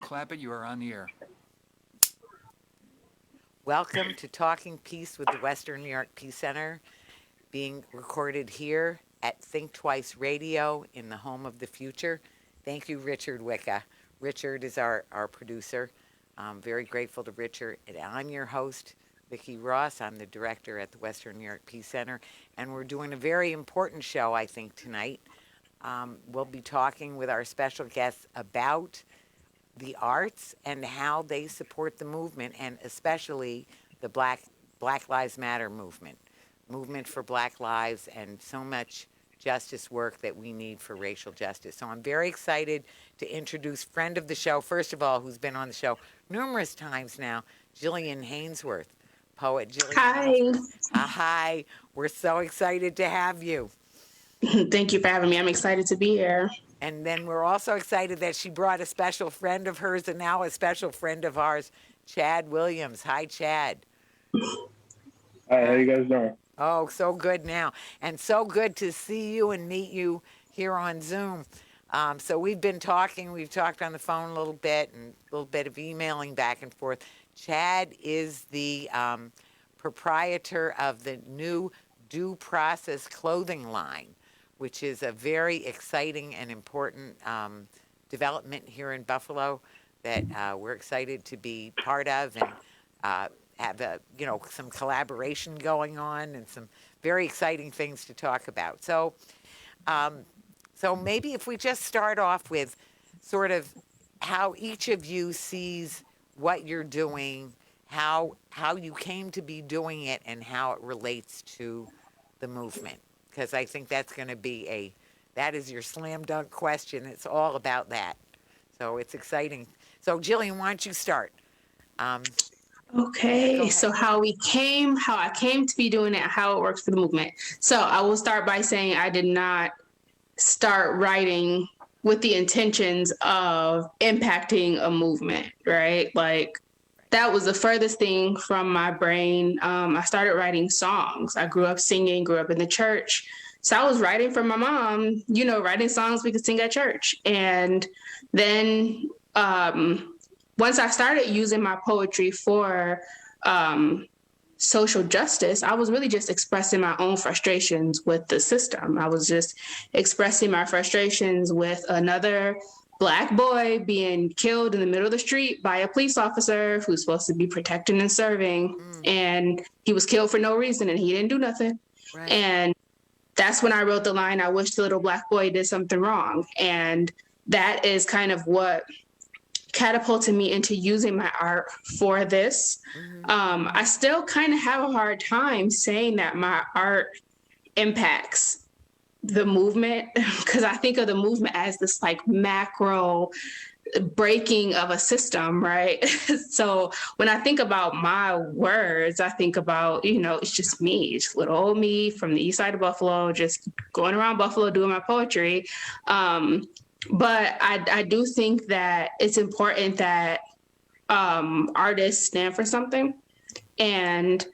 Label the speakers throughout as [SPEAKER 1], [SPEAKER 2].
[SPEAKER 1] Clap it, you are on the air.
[SPEAKER 2] Welcome to Talking Peace with the Western New York Peace Center, being recorded here at Think Twice Radio in the home of the future. Thank you, Richard Wicca. Richard is our producer. I'm very grateful to Richard. And I'm your host, Vicki Ross. I'm the director at the Western New York Peace Center, and we're doing a very important show, I think, tonight. We'll be talking with our special guests about the arts and how they support the movement, and especially the Black Lives Matter movement for Black lives, and so much justice work that we need for racial justice. So I'm very excited to introduce friend of the show, first of all, who's been on the show numerous times now, Jillian Hanesworth, poet Jillian
[SPEAKER 3] Hi.
[SPEAKER 2] Hanesworth. Hi, we're so excited to have you.
[SPEAKER 3] Thank you for having me. I'm excited to be here.
[SPEAKER 2] And then we're also excited that she brought a special friend of hers and now a special friend of ours, Chad Williams. Hi, Chad.
[SPEAKER 4] Hi, how you guys doing?
[SPEAKER 2] Oh, so good now. And so good to see you and meet you here on Zoom. So we've been talking. We've talked on the phone a little bit and a little bit of emailing back and forth. Chad is the proprietor of the new Due Process clothing line, which is a very exciting and important development here in Buffalo that we're excited to be part of, and have some collaboration going on and some very exciting things to talk about. So maybe if we just start off with sort of how each of you sees what you're doing, how you came to be doing it, and how it relates to the movement. Because I think that's going to be that is your slam dunk question. It's all about that. So it's exciting. So Jillian, why don't you start?
[SPEAKER 3] Okay, so how I came to be doing it, how it works for the movement. So I will start by saying I did not start writing with the intentions of impacting a movement, right? Like that was the furthest thing from my brain. I started writing songs. I grew up singing, grew up in the church. So I was writing for my mom, writing songs we could sing at church. And then once I started using my poetry for social justice, I was really just expressing my own frustrations with the system. I was just expressing my frustrations with another Black boy being killed in the middle of the street by a police officer who's supposed to be protecting and serving. And he was killed for no reason and he didn't do nothing. Right. And that's when I wrote the line, I wish the little Black boy did something wrong. And that is kind of what catapulted me into using my art for this. I still kind of have a hard time saying that my art impacts the movement, because I think of the movement as this like macro breaking of a system, right? So when I think about my words, I think about, it's just me, it's little old me from the east side of Buffalo, just going around Buffalo doing my poetry. But I do think that it's important that artists stand for something. And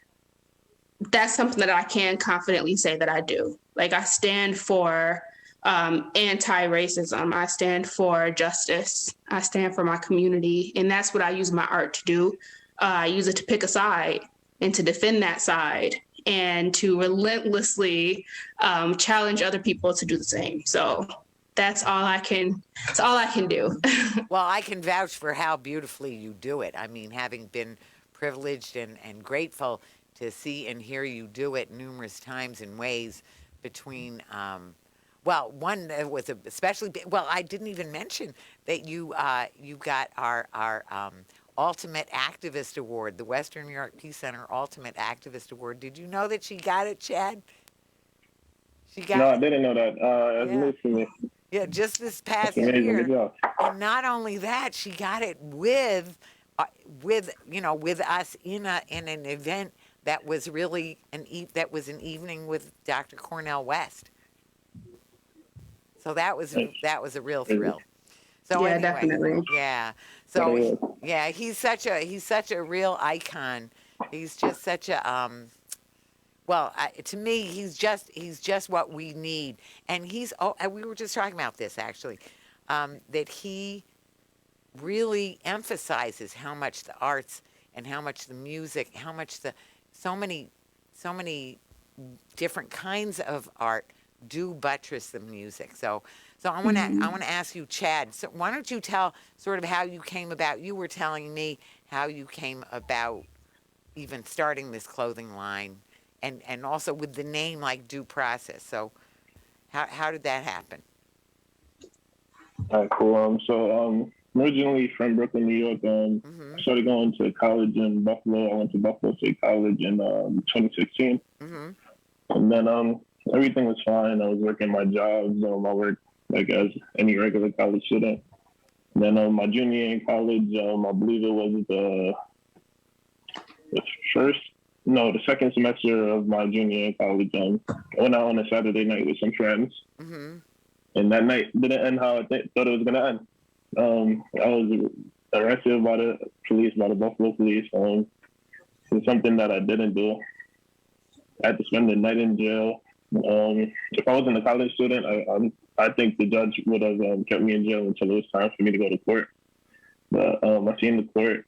[SPEAKER 3] that's something that I can confidently say that I do. Like I stand for anti-racism. I stand for justice. I stand for my community. And that's what I use my art to do. I use it to pick a side and to defend that side and to relentlessly challenge other people to do the same. So that's all I can do.
[SPEAKER 2] Well, I can vouch for how beautifully you do it. I mean, having been privileged and grateful to see and hear you do it numerous times in ways between, one that was especially, I didn't even mention that you got our Ultimate Activist Award, the Western New York Peace Center Ultimate Activist Award. Did you know that she got it, Chad?
[SPEAKER 4] No, I didn't know that. That's news to me.
[SPEAKER 2] Yeah, just this past year. And not only that, she got it with us in an event that was really an evening with Dr. Cornel West. So that was a real thrill. So
[SPEAKER 3] yeah,
[SPEAKER 2] anyway, definitely.
[SPEAKER 3] Yeah.
[SPEAKER 2] So yeah, he's such a real icon. He's just such a to me, he's just what we need. And we were just talking about this actually, that he really emphasizes how much the arts and how much the music, how much the so many so many different kinds of art do buttress the music. So I want to ask you, Chad. So why don't you tell sort of how you came about? You were telling me how you came about even starting this clothing line, and also with the name like Due Process. So how did that happen?
[SPEAKER 4] All right, cool. I'm originally from Brooklyn, New York.
[SPEAKER 2] Mm-hmm.
[SPEAKER 4] I started going to college in Buffalo. I went to Buffalo State College in 2016,
[SPEAKER 2] Mm-hmm.
[SPEAKER 4] and then everything was fine. I was working my jobs. I worked like as any regular college student. And then my junior year in college, I believe it was the first, no, the second semester of my junior year in college. I went out on a Saturday night with some friends,
[SPEAKER 2] Mm-hmm.
[SPEAKER 4] and that night didn't end how I thought it was gonna end. I was arrested by the police, by the Buffalo police. It's something that I didn't do. I had to spend the night in jail. If I wasn't a college student, I think the judge would have kept me in jail until it was time for me to go to court. But I seen the court.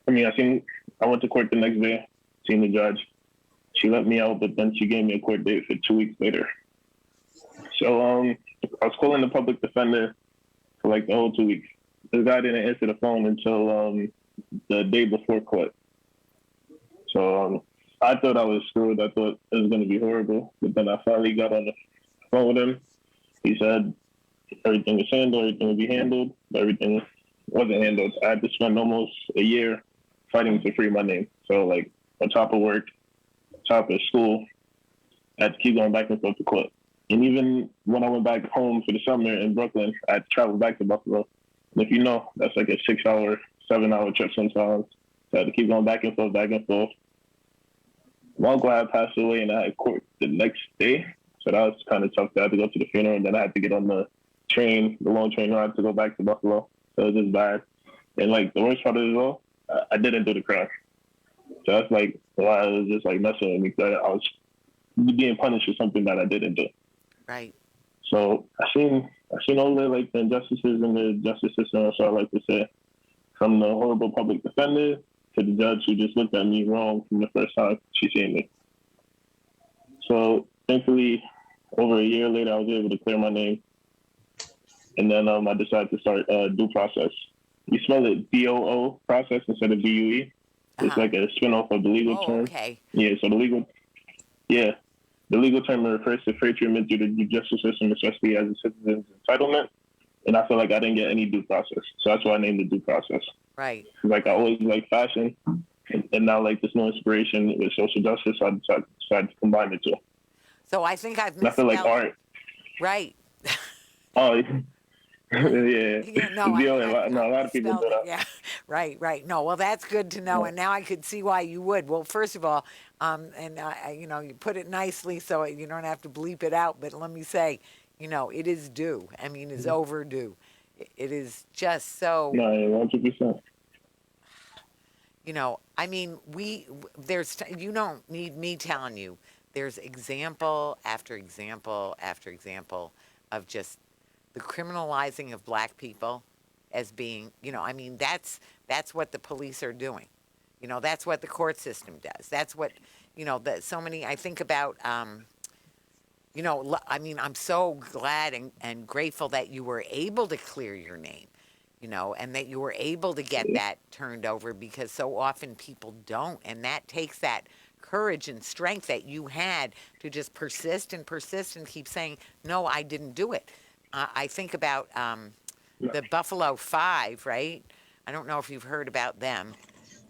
[SPEAKER 4] I went to court the next day, seen the judge. She let me out, but then she gave me a court date for 2 weeks later. So I was calling the public defender for like the whole 2 weeks. This guy didn't answer the phone until the day before court. So I thought I was screwed. I thought it was going to be horrible. But then I finally got on the phone with him. He said everything was handled, everything would be handled, but everything wasn't handled. I had to spend almost a year fighting to free my name. So like on top of work, on top of school, I had to keep going back and forth to court. And even when I went back home for the summer in Brooklyn, I had to travel back to Buffalo. And if you know, that's like a 6-hour, 7-hour trip sometimes. So I had to keep going back and forth, back and forth. My uncle had passed away and I had court the next day. So that was kind of tough. I had to go to the funeral and then I had to get on the train, the long train ride to go back to Buffalo. So it was just bad. And like the worst part of it all, I didn't do the crime. So that's like why it was just like messing with me. I was being punished for something that I didn't do.
[SPEAKER 2] Right.
[SPEAKER 4] So I seen all the like the injustices in the justice system. So I like to say, from the horrible public defender to the judge who just looked at me wrong from the first time she seen me. So thankfully, over a year later, I was able to clear my name, and then I decided to start Due Process. You spell it DOO process instead of DUE. It's like a spinoff of the legal term.
[SPEAKER 2] Okay.
[SPEAKER 4] Yeah. So the legal term refers to fair treatment through the justice system, especially as a citizen's entitlement. And I feel like I didn't get any due process. So that's why I named it Due Process.
[SPEAKER 2] Right.
[SPEAKER 4] Like I always like fashion. And now like this new inspiration with social justice, I decided to combine the two.
[SPEAKER 2] So I think I've
[SPEAKER 4] And I feel like art.
[SPEAKER 2] Right.
[SPEAKER 4] Oh, yeah.
[SPEAKER 2] No,
[SPEAKER 4] a lot of people do that.
[SPEAKER 2] Yeah, right. No, well, that's good to know, and now I could see why you would. Well, first of all, you put it nicely, so you don't have to bleep it out. But let me say, it is due. I mean, it's overdue. It is just so.
[SPEAKER 4] No, 100%.
[SPEAKER 2] I mean, you don't need me telling you. There's example after example after example of just the criminalizing of black people as being, I mean, that's what the police are doing. That's what the court system does. That's what, so many, I think about, I mean, I'm so glad and grateful that you were able to clear your name, and that you were able to get that turned over, because so often people don't. And that takes that courage and strength that you had to just persist and keep saying, no, I didn't do it. I think about the Buffalo Five, right? I don't know if you've heard about them.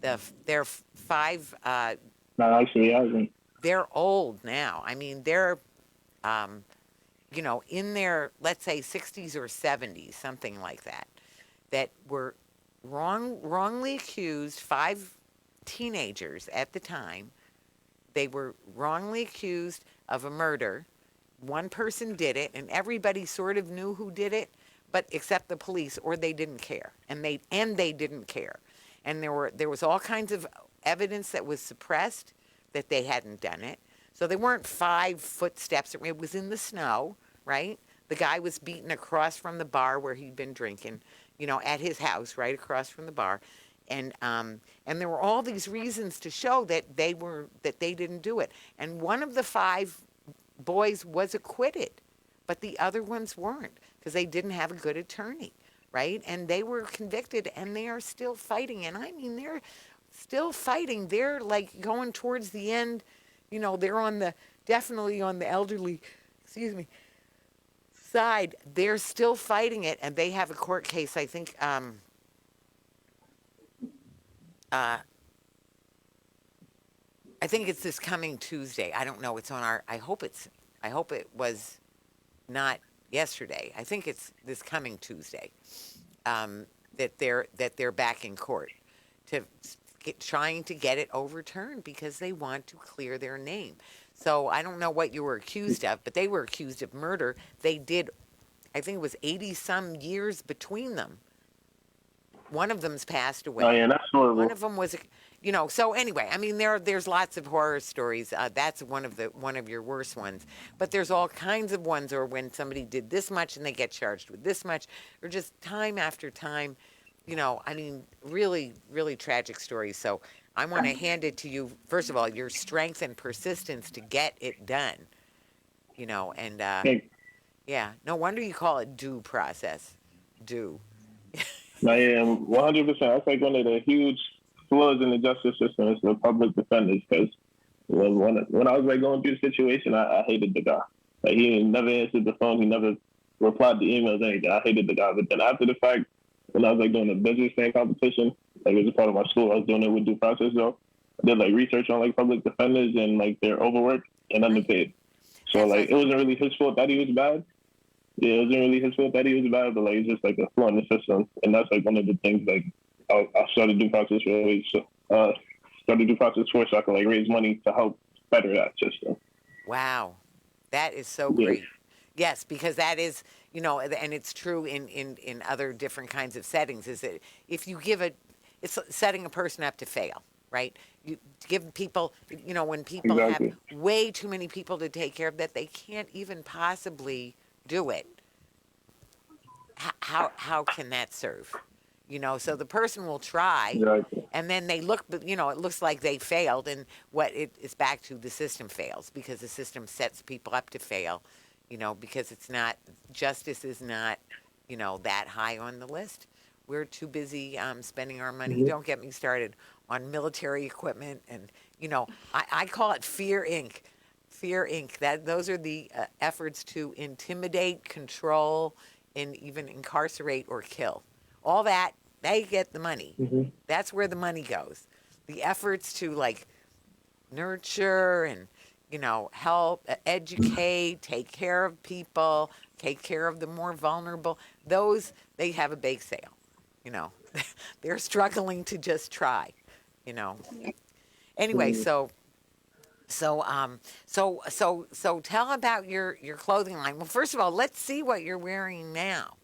[SPEAKER 2] They're five.
[SPEAKER 4] No, actually, I haven't.
[SPEAKER 2] They're old now. I mean, they're, in their, let's say, 60s or 70s, something like that, that were wrongly accused. 5 teenagers at the time. They were wrongly accused of a murder. One person did it, and everybody sort of knew who did it, but except the police, or they didn't care, and they didn't care, and there was all kinds of evidence that was suppressed that they hadn't done it. So they weren't 5 footsteps. It was in the snow, right? The guy was beaten across from the bar where he'd been drinking. at his house right across from the bar. And there were all these reasons to show that they didn't do it. And one of the 5 boys was acquitted, but the other ones weren't because they didn't have a good attorney, right? And they were convicted, and they are still fighting. And I mean, they're still fighting. They're like going towards the end. They're definitely on the elderly, excuse me, side. They're still fighting it, and they have a court case. I think. I think it's this coming Tuesday. I don't know. It's on our. I hope it was not yesterday. I think it's this coming Tuesday. That they're back in court to trying to get it overturned because they want to clear their name. So I don't know what you were accused of, but they were accused of murder. They did, I think it was 80 some years between them. One of them's passed away.
[SPEAKER 4] Oh yeah, that's horrible.
[SPEAKER 2] One of them was, So anyway, I mean, there's lots of horror stories. That's one of your worst ones. But there's all kinds of ones, or when somebody did this much and they get charged with this much, or just time after time. I mean, really, really tragic stories. So I want to hand it to you. First of all, your strength and persistence to get it done. And yeah, no wonder you call it due process. Due.
[SPEAKER 4] I am 100%. That's like one of the huge flaws in the justice system is the public defenders. Because when I was like going through the situation, I hated the guy. Like he never answered the phone. He never replied to emails. Anything. I hated the guy. But then after the fact, when I was like doing a business stand competition, like it was a part of my school, I was doing it with due process though. I did like research on like public defenders and like they're overworked and underpaid. So like it wasn't really his fault that he was bad. Yeah, it wasn't really his fault that he was bad, but like it's just like a flaw in the system, and that's like one of the things like I started due process for so I could like raise money to help better that system.
[SPEAKER 2] Wow, that is so great. Yes, because that is, and it's true in other different kinds of settings. Is that if you give it's setting a person up to fail, right? You give people, when people have way too many people to take care of that they can't even possibly do it. How can that serve? So the person will try, and then they look, it looks like they failed, and what it is back to, the system fails because the system sets people up to fail, because it's not, justice is not, that high on the list. We're too busy spending our money. Don't get me started on military equipment, and I call it Fear Inc. Fear Inc. Those are the efforts to intimidate, control, and even incarcerate or kill. All that, they get the money. That's where the money goes. The efforts to like nurture and help, educate, take care of people, take care of the more vulnerable. Those, they have a bake sale. They're struggling to just try. Anyway, so tell about your clothing line. Well, first of all, let's see what you're wearing now.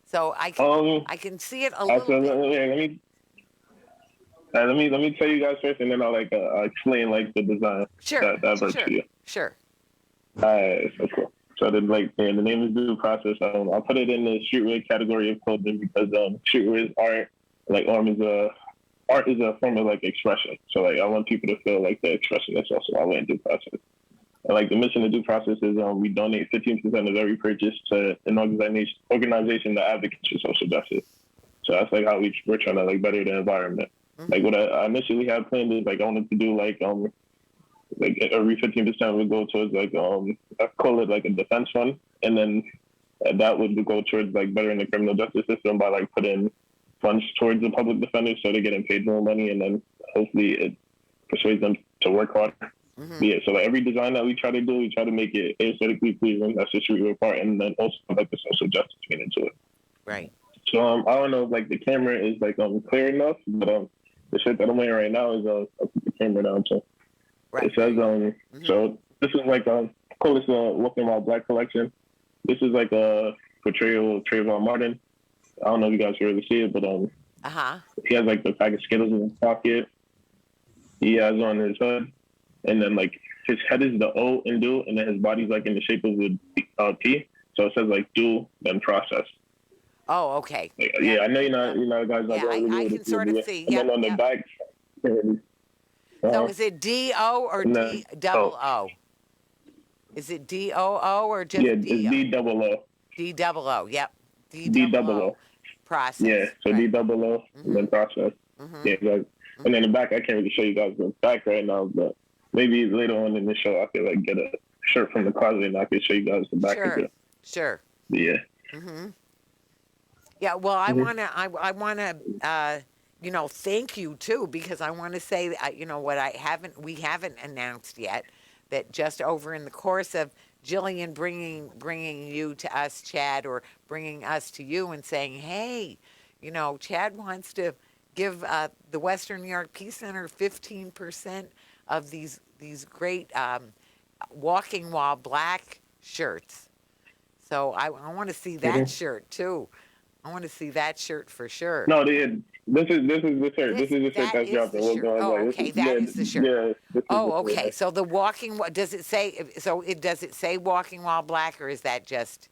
[SPEAKER 2] So I can see it a little bit.
[SPEAKER 4] Let me tell you guys first, and then I'll explain like the design.
[SPEAKER 2] Sure.
[SPEAKER 4] That works for you.
[SPEAKER 2] Sure.
[SPEAKER 4] So cool. So the name is Due Process. I'll put it in the streetwear category of clothing because streetwear is art. Like art is a form of like expression. So like I want people to feel like the expression is also our way in Due Process. And like the mission of Due Process is we donate 15% of every purchase to an organization that advocates for social justice. So that's like how we're trying to like better the environment. Like what I initially had planned is like I wanted to do like every 15% would go towards like I call it like a defense fund, and then that would go towards like bettering the criminal justice system by like putting funds towards the public defenders so they're getting paid more money, and then hopefully it persuades them to work harder. Yeah, so like every design that we try to do, we try to make it aesthetically pleasing. That's the streetwear part, and then also like the social justice meaning into it.
[SPEAKER 2] Right.
[SPEAKER 4] So I don't know if like the camera is like clear enough, but the shirt that I'm wearing right now is I'll put the camera down. So it says so this is like call this Walking While Black collection. This is like a portrayal of Trayvon Martin. I don't know if you guys can really see it, but he has like the pack of Skittles in his pocket. He has on his hood, and then like his head is the O in do, and then his body's like in the shape of the P. So it says like do then process.
[SPEAKER 2] Oh, okay.
[SPEAKER 4] Like,
[SPEAKER 2] Yep.
[SPEAKER 4] yeah, I know
[SPEAKER 2] Yep.
[SPEAKER 4] guys not
[SPEAKER 2] Yeah,
[SPEAKER 4] really
[SPEAKER 2] I
[SPEAKER 4] able
[SPEAKER 2] can
[SPEAKER 4] to
[SPEAKER 2] sort
[SPEAKER 4] do
[SPEAKER 2] of
[SPEAKER 4] it.
[SPEAKER 2] see.
[SPEAKER 4] And then
[SPEAKER 2] Yep.
[SPEAKER 4] on the
[SPEAKER 2] Yep.
[SPEAKER 4] back,
[SPEAKER 2] So
[SPEAKER 4] uh,
[SPEAKER 2] is it D-O or
[SPEAKER 4] and then, oh,
[SPEAKER 2] D-double-O? Is it D-O-O or
[SPEAKER 4] yeah,
[SPEAKER 2] just
[SPEAKER 4] it's
[SPEAKER 2] D-O?
[SPEAKER 4] D-double-O.
[SPEAKER 2] D-double-O. Yep. D-double-O.
[SPEAKER 4] D-double-O. Yeah,
[SPEAKER 2] Process.
[SPEAKER 4] so
[SPEAKER 2] Right.
[SPEAKER 4] D-double-O, and then
[SPEAKER 2] Mm-hmm.
[SPEAKER 4] process.
[SPEAKER 2] Mm-hmm.
[SPEAKER 4] Yeah, exactly. And then the back, I can't really show you guys the back right now, but maybe later on in the show, I could like get a shirt from the closet and I could show you guys the back of
[SPEAKER 2] Sure.
[SPEAKER 4] it.
[SPEAKER 2] Sure.
[SPEAKER 4] But yeah.
[SPEAKER 2] Mm-hmm. Yeah, well,
[SPEAKER 4] Mm-hmm.
[SPEAKER 2] I wanna, thank you too, because I want to say, we haven't announced yet that just over in the course of Jillian bringing you to us, Chad, or bringing us to you and saying, hey, Chad wants to give the Western New York Peace Center 15% of these great Walking While Black shirts. So I want to see that
[SPEAKER 4] Mm-hmm.
[SPEAKER 2] shirt too. I want to see that shirt for sure.
[SPEAKER 4] No, this is the shirt. This is the shirt
[SPEAKER 2] That
[SPEAKER 4] that's
[SPEAKER 2] is the
[SPEAKER 4] dropping. We're
[SPEAKER 2] shirt.
[SPEAKER 4] going
[SPEAKER 2] Oh,
[SPEAKER 4] like
[SPEAKER 2] okay,
[SPEAKER 4] this is
[SPEAKER 2] that is the shirt.
[SPEAKER 4] yeah, this is the
[SPEAKER 2] Oh, okay.
[SPEAKER 4] shirt.
[SPEAKER 2] So the walking, does it say? So it does it say walking while black, or is that just?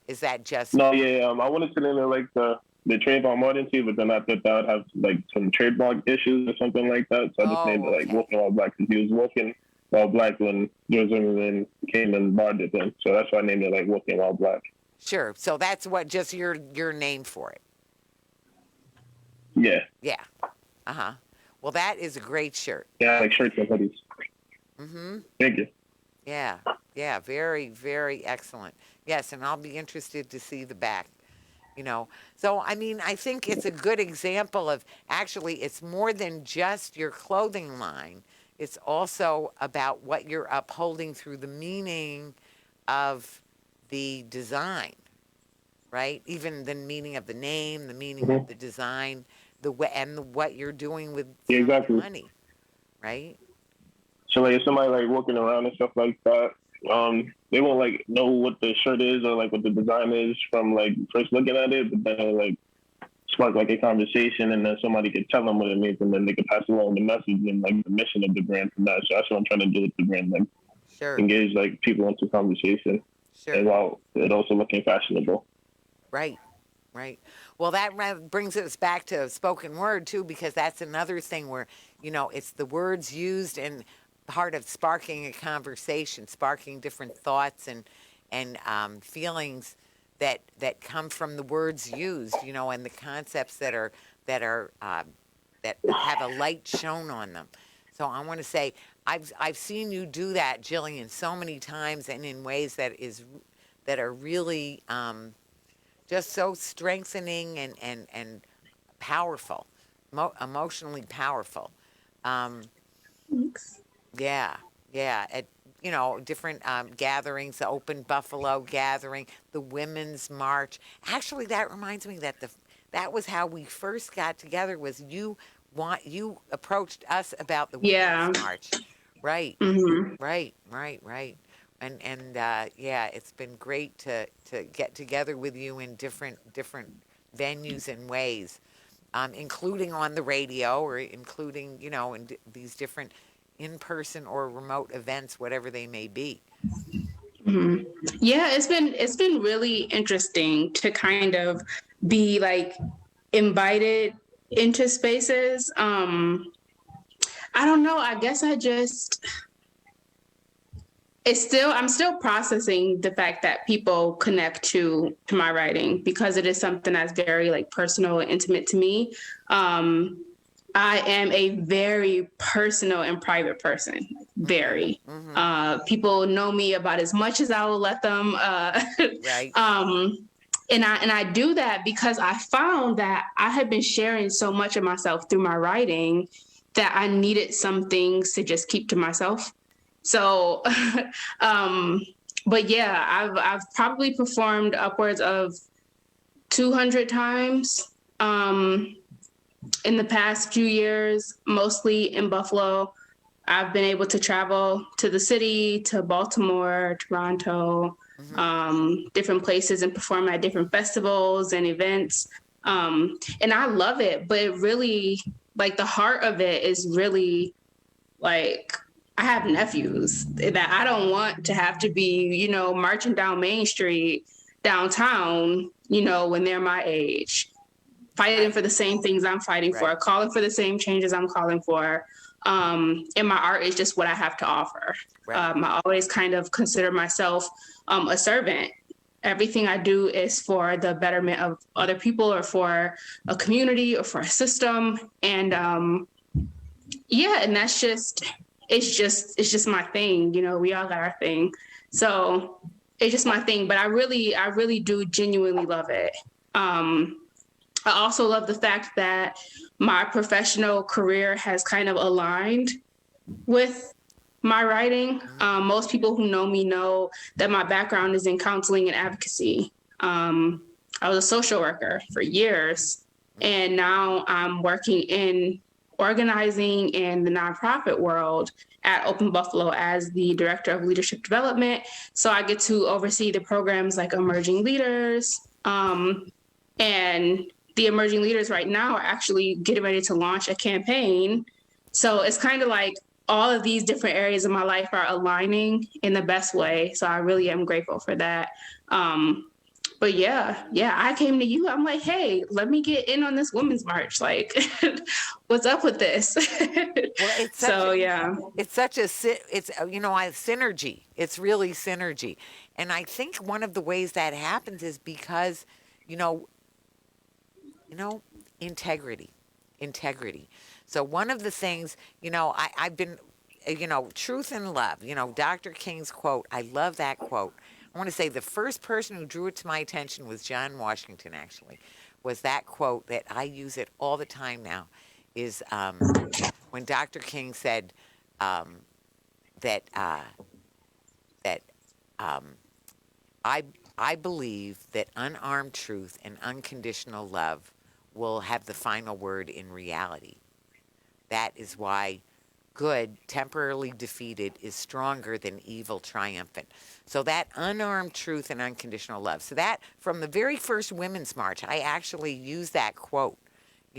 [SPEAKER 2] Is that just?
[SPEAKER 4] No, yeah, I wanted to name it like the trademark modern too, but then I thought that would have like some trademark issues or something like that. So I just named
[SPEAKER 2] Oh,
[SPEAKER 4] it like
[SPEAKER 2] okay.
[SPEAKER 4] Walking While Black because he was walking while black when George Zimmerman came and barred it then. So that's why I named it like Walking While Black.
[SPEAKER 2] Sure. So that's what just your name for it.
[SPEAKER 4] Yeah.
[SPEAKER 2] Yeah. Uh-huh. Well, that is a great shirt.
[SPEAKER 4] Yeah, I like shirts and hoodies.
[SPEAKER 2] Mm-hmm.
[SPEAKER 4] Thank you.
[SPEAKER 2] Yeah. Yeah. Very, very excellent. Yes, and I'll be interested to see the back. So I mean, I think it's a good example of actually it's more than just your clothing line. It's also about what you're upholding through the meaning of the design, right? Even the meaning of the name, the meaning of
[SPEAKER 4] Mm-hmm.
[SPEAKER 2] the design, what you're doing with
[SPEAKER 4] Yeah,
[SPEAKER 2] from the
[SPEAKER 4] exactly.
[SPEAKER 2] money, right?
[SPEAKER 4] So like if somebody like walking around and stuff like that, they won't like know what the shirt is or like what the design is from like first looking at it, but then it'll, like spark like a conversation and then somebody could tell them what it means and then they could pass along the message and like the mission of the brand from that. So that's what I'm trying to do with the brand, like
[SPEAKER 2] Sure,
[SPEAKER 4] engage like people into conversation and
[SPEAKER 2] sure.
[SPEAKER 4] while it also looking fashionable.
[SPEAKER 2] Right, right. Well, that brings us back to spoken word too, because that's another thing where, it's the words used and part of sparking a conversation, sparking different thoughts and feelings that come from the words used, and the concepts that have a light shown on them. So I want to say I've seen you do that, Jillian, so many times and in ways that are really just so strengthening and powerful, emotionally powerful. Um,
[SPEAKER 3] Thanks.
[SPEAKER 2] yeah, yeah. At different gatherings, the Open Buffalo gathering, the Women's March. Actually, that reminds me that was how we first got together. Was you approached us about the
[SPEAKER 3] Yeah.
[SPEAKER 2] Women's March, right?
[SPEAKER 3] Mm-hmm.
[SPEAKER 2] Right. And yeah, it's been great to get together with you in different venues and ways, including on the radio or including in these different in-person or remote events, whatever they may be.
[SPEAKER 3] Mm-hmm. Yeah, it's been really interesting to kind of be like invited into spaces. I don't know. I guess I'm still processing the fact that people connect to my writing because it is something that's very like personal and intimate to me. I am a very personal and private person. Very.
[SPEAKER 2] Mm-hmm.
[SPEAKER 3] People know me about as much as I will let them.
[SPEAKER 2] Right.
[SPEAKER 3] And I do that because I found that I had been sharing so much of myself through my writing that I needed some things to just keep to myself. So, but yeah, I've probably performed upwards of 200 times in the past few years, mostly in Buffalo. I've been able to travel to the city, to Baltimore, Toronto, different places and perform at different festivals and events. And I love it, but it really, like the heart of it is really like, I have nephews that I don't want to have to be, marching down Main Street downtown, you know, when they're my age, fighting for the same things I'm fighting for,
[SPEAKER 2] Right.
[SPEAKER 3] calling for the same changes I'm calling for. And my art is just what I have to offer.
[SPEAKER 2] Right.
[SPEAKER 3] I always kind of consider myself a servant. Everything I do is for the betterment of other people or for a community or for a system. And yeah, and that's just, it's just my thing. You know, we all got our thing. So it's just my thing, but I really do genuinely love it. I also love the fact that my professional career has kind of aligned with my writing. Most people who know me know that my background is in counseling and advocacy. I was a social worker for years, and now I'm working in organizing in the nonprofit world at Open Buffalo as the director of leadership development. So I get to oversee the programs like Emerging Leaders, and the emerging leaders right now are actually getting ready to launch a campaign. So it's kind of like all of these different areas of my life are aligning in the best way. So I really am grateful for that. But yeah, I came to you. I'm like, hey, let me get in on this women's march. Like, what's up with this?
[SPEAKER 2] Well, it's such
[SPEAKER 3] So
[SPEAKER 2] a,
[SPEAKER 3] yeah.
[SPEAKER 2] it's such a it's you know, synergy. It's really synergy, and I think one of the ways that happens is because, you know, integrity, integrity. So one of the things, I've been, truth and love. Dr. King's quote. I love that quote. I want to say the first person who drew it to my attention was John Washington. Actually, was that quote that I use it all the time now. Is when Dr. King said that that I I believe that unarmed truth and unconditional love will have the final word in reality. That is why good, temporarily defeated, is stronger than evil triumphant. So that unarmed truth and unconditional love. So that from the very first Women's March, I actually used that quote.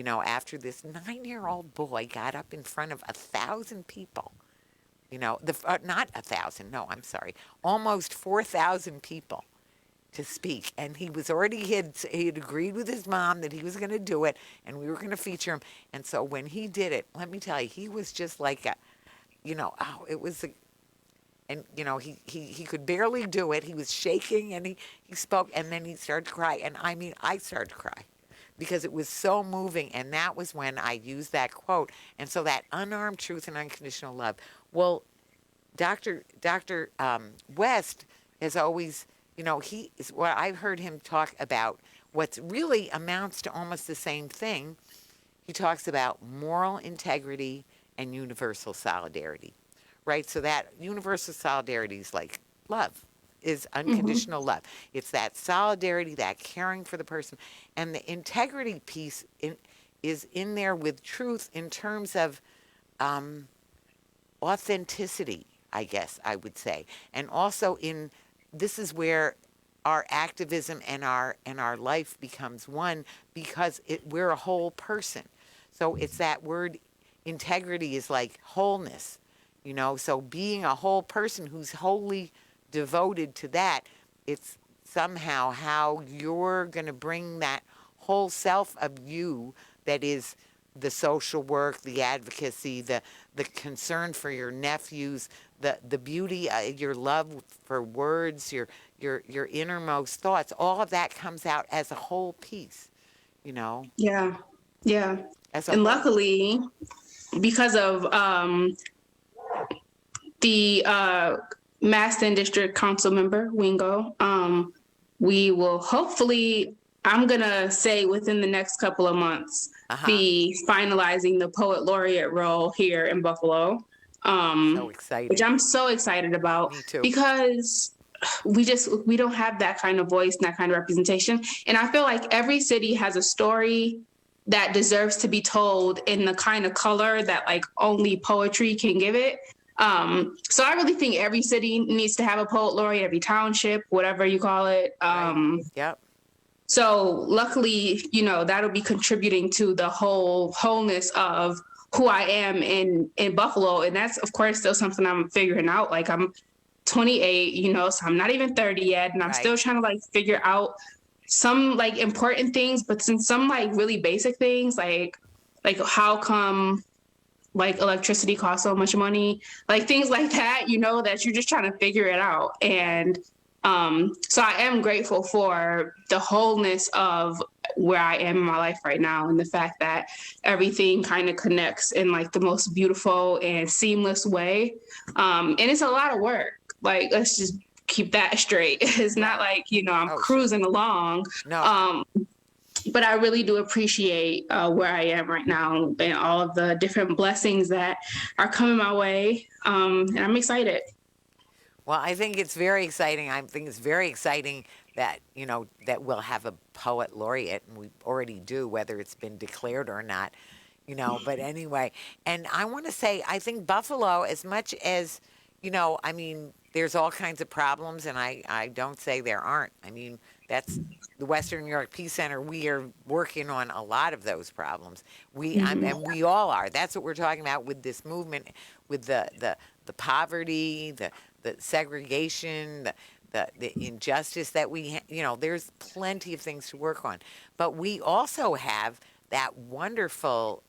[SPEAKER 2] After this 9-year-old boy got up in front of 1,000 people. Not 1,000. No, I'm sorry. Almost 4,000 people to speak, and he was already he had agreed with his mom that he was going to do it, and we were going to feature him. And so when he did it, let me tell you, he was just like it was and he could barely do it. He was shaking, and he spoke, and then he started to cry, and I mean, I started to cry because it was so moving. And that was when I used that quote. And so that unarmed truth and unconditional love. Well, Dr. West has always, he is what I've heard him talk about. What's really amounts to almost the same thing. He talks about moral integrity and universal solidarity, right? So that universal solidarity is like love, is unconditional love. It's that solidarity, that caring for the person, and the integrity piece is in there with truth in terms of authenticity, I guess I would say, and also this is where our activism and our life becomes one, because we're a whole person. So it's that word integrity is like wholeness, so being a whole person who's wholly devoted to that, it's somehow how you're going to bring that whole self of you, that is the social work, the advocacy, the concern for your nephews, the beauty, your love for words, your innermost thoughts. All of that comes out as a whole piece,
[SPEAKER 3] Yeah.
[SPEAKER 2] as a
[SPEAKER 3] And
[SPEAKER 2] whole.
[SPEAKER 3] luckily, because of the Maston District Council member, Wingo, we will hopefully, I'm going to say within the next couple of months, be finalizing the Poet Laureate role here in Buffalo.
[SPEAKER 2] So excited.
[SPEAKER 3] Which I'm so excited about.
[SPEAKER 2] Me too.
[SPEAKER 3] Because we don't have that kind of voice and that kind of representation. And I feel like every city has a story that deserves to be told in the kind of color that like only poetry can give it. So I really think every city needs to have a poet laureate, every township, whatever you call it.
[SPEAKER 2] Right. Yep.
[SPEAKER 3] So luckily, that'll be contributing to the wholeness of who I am in Buffalo. And that's, of course, still something I'm figuring out. Like I'm 28, so I'm not even 30 yet. And I'm
[SPEAKER 2] Right.
[SPEAKER 3] still trying to like figure out some like important things, but some like really basic things, like how come like electricity costs so much money, like things like that, that you're just trying to figure it out. And so I am grateful for the wholeness of where I am in my life right now, and the fact that everything kind of connects in like the most beautiful and seamless way. And it's a lot of work. Like, let's just keep that straight. It's not like, I'm
[SPEAKER 2] Oh, sure.
[SPEAKER 3] cruising along.
[SPEAKER 2] No.
[SPEAKER 3] But I really do appreciate where I am right now and all of the different blessings that are coming my way. And I'm excited.
[SPEAKER 2] Well, I think it's very exciting. I think it's very exciting that, that we'll have a poet laureate, and we already do, whether it's been declared or not, but anyway. And I want to say, I think Buffalo, as much as, I mean, there's all kinds of problems, and I don't say there aren't. I mean, that's the Western New York Peace Center. We are working on a lot of those problems. And we all are. That's what we're talking about with this movement, with the poverty, the segregation, the injustice that there's plenty of things to work on. But we also have that wonderful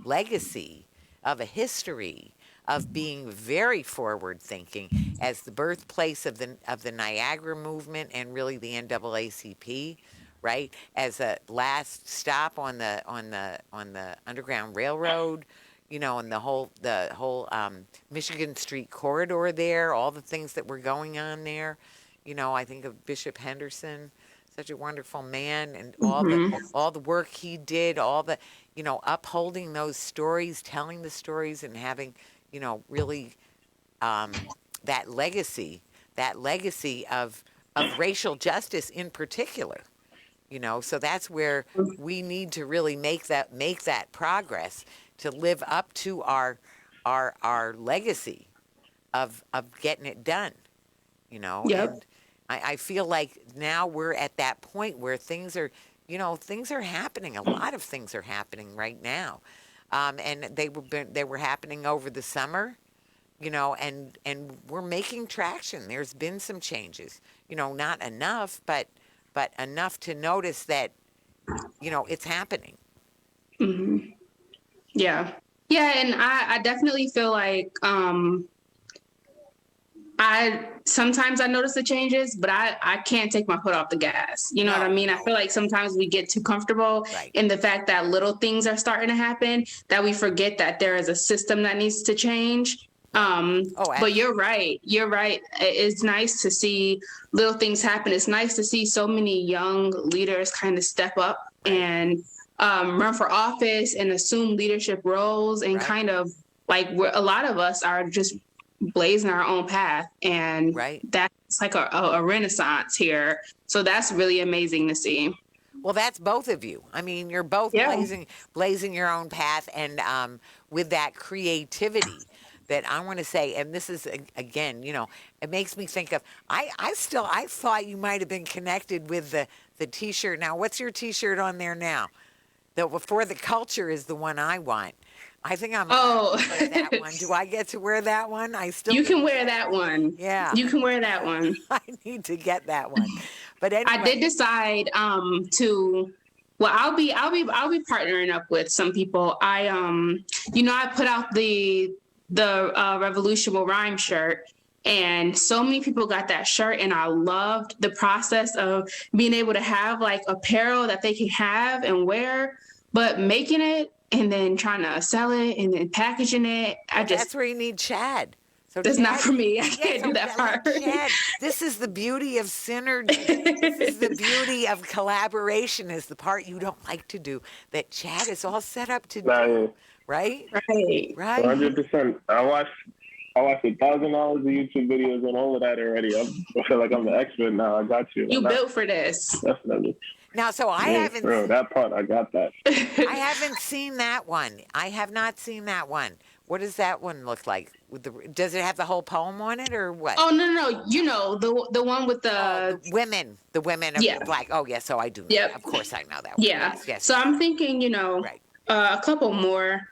[SPEAKER 2] legacy of a history of being very forward thinking as the birthplace of the Niagara movement and really the NAACP, right? As a last stop on the Underground Railroad, and the whole Michigan Street corridor there, all the things that were going on there. I think of Bishop Henderson, such a wonderful man, and all the work he did, all the upholding those stories, telling the stories, and having really that legacy of racial justice in particular. So that's where we need to really make that progress to live up to our legacy of getting it done.
[SPEAKER 3] Yep.
[SPEAKER 2] And I feel like now we're at that point where things are happening. A lot of things are happening right now, and they were happening over the summer. And we're making traction. There's been some changes. Not enough, but enough to notice that it's happening.
[SPEAKER 3] Mm-hmm. Yeah. And I definitely feel like I sometimes I notice the changes, but I can't take my foot off the gas. You know what I mean? I feel like sometimes we get too comfortable in the fact that little things are starting to happen, that we forget that there is a system that needs to change. But you're right. It's nice to see little things happen. It's nice to see so many young leaders kind of step up and run for office and assume leadership roles, and kind of like a lot of us are just blazing our own path, and that's like a renaissance here. So that's really amazing to see.
[SPEAKER 2] Well, that's both of you. I mean, you're both blazing your own path, and with that creativity that I want to say, and this is again, it makes me think of. I thought you might have been connected with the T-shirt. Now, what's your T-shirt on there now? The For the Culture is the one I want. I think I'm allowed to wear that one. Do I get to wear that one?
[SPEAKER 3] You can wear that one.
[SPEAKER 2] Yeah.
[SPEAKER 3] You can wear that one.
[SPEAKER 2] I need to get that one. But anyway.
[SPEAKER 3] I did decide I'll be partnering up with some people. I put out the Revolution Will Rhyme shirt, and so many people got that shirt, and I loved the process of being able to have like apparel that they can have and wear, but making it and then trying to sell it and then packaging it.
[SPEAKER 2] That's where you need Chad. So
[SPEAKER 3] that's not for me. I can't do that part.
[SPEAKER 2] Chad, this is the beauty of synergy. This is the beauty of collaboration, is the part you don't like to do, that Chad is all set up to do. Right?
[SPEAKER 4] 100%. I watched 1,000 hours of YouTube videos and all of that already. I feel like I'm an expert now. I got you.
[SPEAKER 3] You built for this.
[SPEAKER 4] Definitely.
[SPEAKER 2] Now, so I haven't.
[SPEAKER 4] Bro, that part, I got that.
[SPEAKER 2] I haven't seen that one. I have not seen that one. What does that one look like? Does it have the whole poem on it, or what?
[SPEAKER 3] Oh, no. The one with the
[SPEAKER 2] women. The women of Black. Oh, yes. So I do. Of course, I know that one.
[SPEAKER 3] Yeah.
[SPEAKER 2] Yes.
[SPEAKER 3] So I'm thinking, a couple more.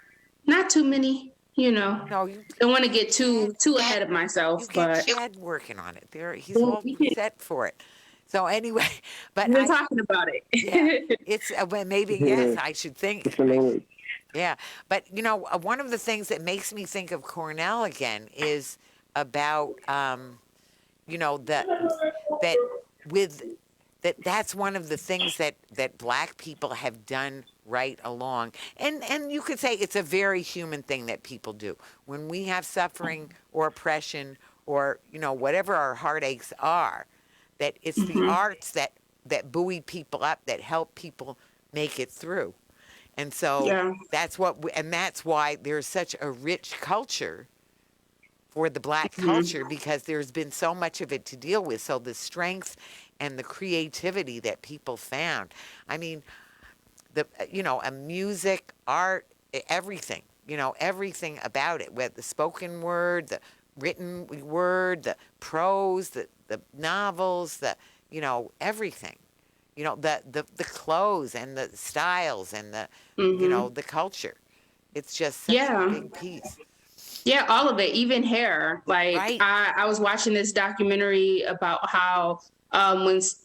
[SPEAKER 3] Not too many. you know,
[SPEAKER 2] No, you
[SPEAKER 3] don't want to get
[SPEAKER 2] get
[SPEAKER 3] too
[SPEAKER 2] Chad.
[SPEAKER 3] ahead of myself,
[SPEAKER 2] You get
[SPEAKER 3] but
[SPEAKER 2] Chad working on it. There, he's
[SPEAKER 3] we've
[SPEAKER 2] all set for it. So anyway, but
[SPEAKER 3] been talking about
[SPEAKER 2] yeah,
[SPEAKER 3] it.
[SPEAKER 2] it's well, maybe yes,
[SPEAKER 4] Yeah,
[SPEAKER 2] I should think.
[SPEAKER 4] it's in the works.
[SPEAKER 2] Yeah, but one of the things that makes me think of Cornell again is about that that with that's one of the things that black people have done right along, and you could say it's a very human thing that people do when we have suffering or oppression or whatever our heartaches are, that it's the
[SPEAKER 3] Hmm.
[SPEAKER 2] arts that buoy people up, that help people make it through. And so
[SPEAKER 3] Yeah.
[SPEAKER 2] and that's why there's such a rich culture for the black
[SPEAKER 3] Hmm.
[SPEAKER 2] culture, because there's been so much of it to deal with. So the strength and the creativity that people found. I mean, a music, art, everything. Everything about it. With the spoken word, the written word, the prose, the novels, everything. The clothes and the styles and
[SPEAKER 3] Hmm.
[SPEAKER 2] the culture. It's just such a
[SPEAKER 3] Yeah.
[SPEAKER 2] big piece.
[SPEAKER 3] Yeah, all of it, even hair. Like
[SPEAKER 2] Right.
[SPEAKER 3] I was watching this documentary about how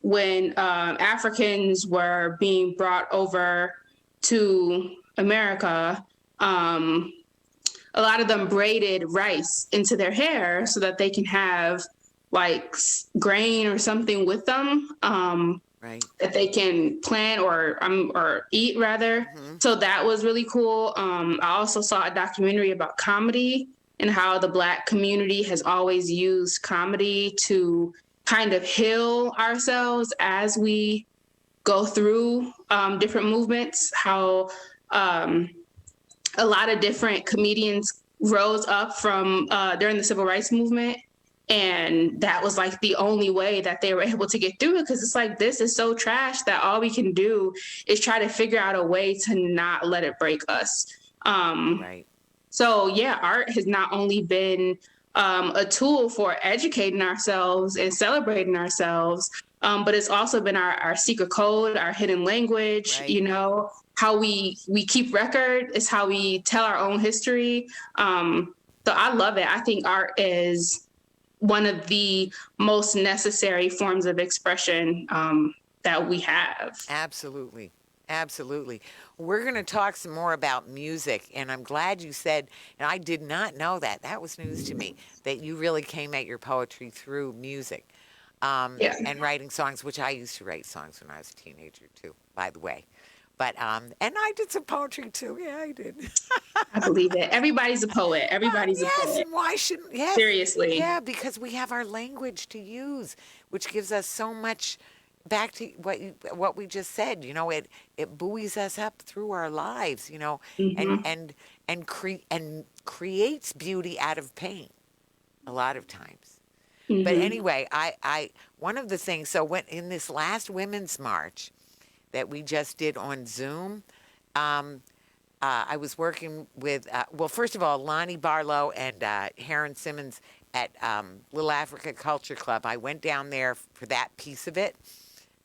[SPEAKER 3] when Africans were being brought over to America, um, a lot of them braided rice into their hair so that they can have like grain or something with them.
[SPEAKER 2] Right.
[SPEAKER 3] That they can plant or eat rather.
[SPEAKER 2] Hmm.
[SPEAKER 3] So that was really cool. I also saw a documentary about comedy and how the Black community has always used comedy to kind of heal ourselves as we go through different movements. How um, a lot of different comedians rose up from during the civil rights movement, and that was like the only way that they were able to get through it, because it's like, this is so trash that all we can do is try to figure out a way to not let it break us. um,
[SPEAKER 2] Right.
[SPEAKER 3] so yeah, art has not only been a tool for educating ourselves and celebrating ourselves, but it's also been our secret code, our hidden language.
[SPEAKER 2] Right.
[SPEAKER 3] You know, how we keep record is how we tell our own history. So I love it. I think art is one of the most necessary forms of expression that we have.
[SPEAKER 2] Absolutely. Absolutely. We're going to talk some more about music, and I'm glad you said, and I did not know that. That was news to me, that you really came at your poetry through music,
[SPEAKER 3] Yeah,
[SPEAKER 2] and writing songs, which I used to write songs when I was a teenager too, by the way. But and I did some poetry too. Yeah, I did.
[SPEAKER 3] I believe it. Everybody's a poet. Everybody's a
[SPEAKER 2] Yes,
[SPEAKER 3] poet.
[SPEAKER 2] and why shouldn't? Yes,
[SPEAKER 3] Seriously.
[SPEAKER 2] yeah, because we have our language to use, which gives us so much. Back to what we just said, it buoys us up through our lives, and
[SPEAKER 3] Hmm.
[SPEAKER 2] and and creates beauty out of pain a lot of times. But
[SPEAKER 3] Hmm.
[SPEAKER 2] anyway, I one of the things. So when in this last Women's March that we just did on Zoom, um, I was working with, well, first of all, Lonnie Barlow and Heron Simmons at Little Africa Culture Club. I went down there for that piece of it.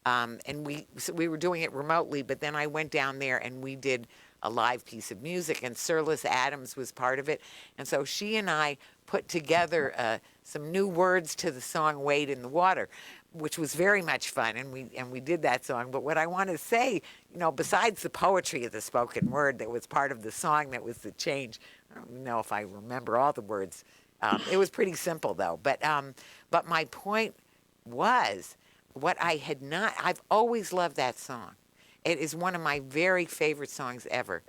[SPEAKER 2] And we were doing it remotely, but then I went down there and we did a live piece of music, and Sirlis Adams was part of it. And so she and I put together some new words to the song "Wade in the Water," which was very much fun, and we did that song. But what I want to say, besides the poetry of the spoken word that was part of the song, that was the change. I don't know if I remember all the words. It was pretty simple though. But my point was, what I had not, I've always loved that song. It is one of my very favorite songs ever.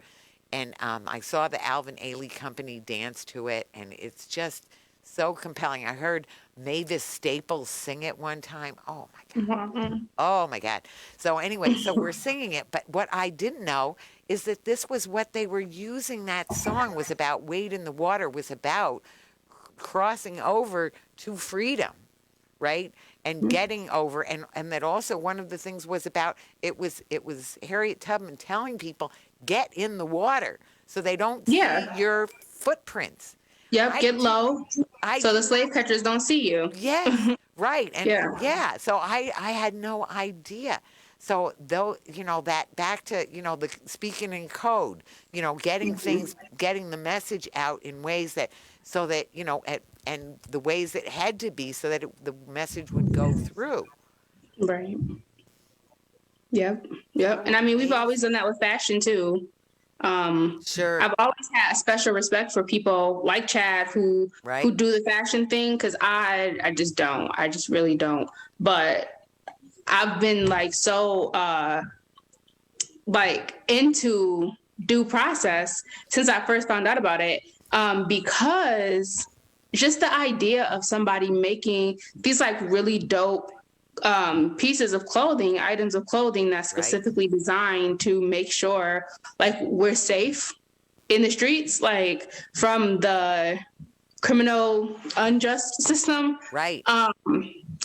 [SPEAKER 2] And I saw the Alvin Ailey Company dance to it, and it's just so compelling. I heard Mavis Staples sing it one time. Oh my God.
[SPEAKER 3] Hmm.
[SPEAKER 2] Oh my God. So anyway, so we're singing it, but what I didn't know is that this was what they were using. That song was about. Wade in the Water was about crossing over to freedom, right? And getting over, and that also one of the things was about, it was Harriet Tubman telling people, get in the water so they don't see
[SPEAKER 3] Yeah.
[SPEAKER 2] your footprints.
[SPEAKER 3] Yep.
[SPEAKER 2] I
[SPEAKER 3] Get
[SPEAKER 2] did
[SPEAKER 3] low
[SPEAKER 2] I
[SPEAKER 3] so the slave catchers don't see you.
[SPEAKER 2] Yes, right. And
[SPEAKER 3] Yeah.
[SPEAKER 2] yeah, so I had no idea. So though, that back to, the speaking in code, getting the message out in ways that, so that, and the ways it had to be so that the message would go through.
[SPEAKER 3] Right. Yep. Yep. And I mean, we've always done that with fashion too.
[SPEAKER 2] Sure.
[SPEAKER 3] I've always had a special respect for people like Chad who
[SPEAKER 2] Right.
[SPEAKER 3] do the fashion thing, because I just don't. I just really don't. But I've been like so like into due process since I first found out about it, because just the idea of somebody making these like really dope pieces of clothing, items of clothing that's specifically designed to make sure like we're safe in the streets, like from the criminal unjust system.
[SPEAKER 2] Right.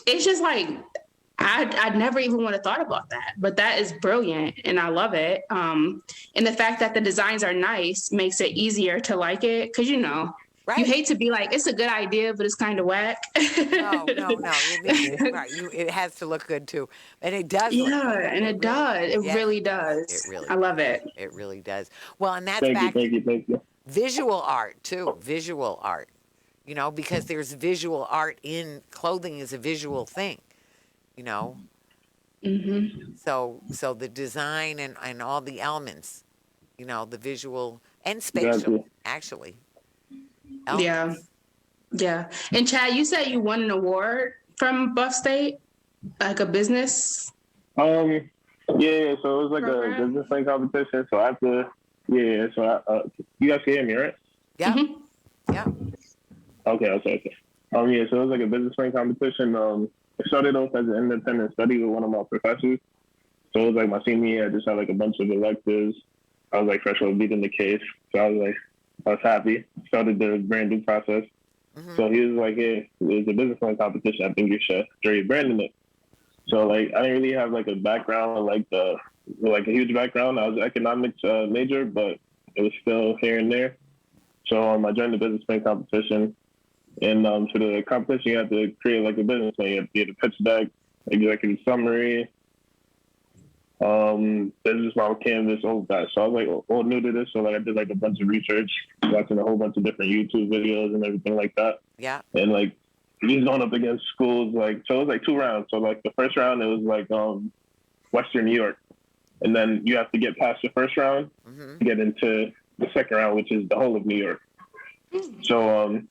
[SPEAKER 3] It's just like I'd never even would have thought about that, but that is brilliant and I love it. And the fact that the designs are nice makes it easier to like it, because you hate to be like, it's a good idea, but it's kind of whack.
[SPEAKER 2] No. It has to look good too, and it does.
[SPEAKER 3] Yeah, and it does. It really does.
[SPEAKER 2] It really.
[SPEAKER 3] I love it.
[SPEAKER 2] It really does. Well, and that's
[SPEAKER 4] Thank you.
[SPEAKER 2] Visual art too. Visual art, because there's visual art in clothing is a visual thing,
[SPEAKER 3] Mm-hmm.
[SPEAKER 2] So the design and all the elements, the visual and spatial, actually. Elements.
[SPEAKER 3] Yeah. And Chad, you said you won an award from Buff State, like a business.
[SPEAKER 4] Yeah. So it was like a business thing competition. So after, so you guys can hear me, right?
[SPEAKER 2] Yeah.
[SPEAKER 3] Mm-hmm.
[SPEAKER 2] Yeah.
[SPEAKER 4] Okay. Yeah. So it was like a business thing competition. It started off as an independent study with one of my professors. So it was like my senior year. I just had like a bunch of electives. I was like fresh on beating the case. So I was happy. Started the brand new process. Mm-hmm. So he was like, hey, it's a business plan competition. I think you should rebranding it. So like, I didn't really have like a background, like a huge background. I was an economics major, but it was still here and there. So I joined the business plan competition. And for the competition, you have to create like a business plan. You have to get a pitch deck, executive summary, business model canvas, all of that. So I was like all new to this. So like I did like a bunch of research, watching a whole bunch of different YouTube videos and everything like that.
[SPEAKER 2] Yeah.
[SPEAKER 4] And like just going up against schools, like, so it was like 2 rounds. So like the first round, it was like Western New York. And then you have to get past the first round to get into the second round, which is the whole of New York. So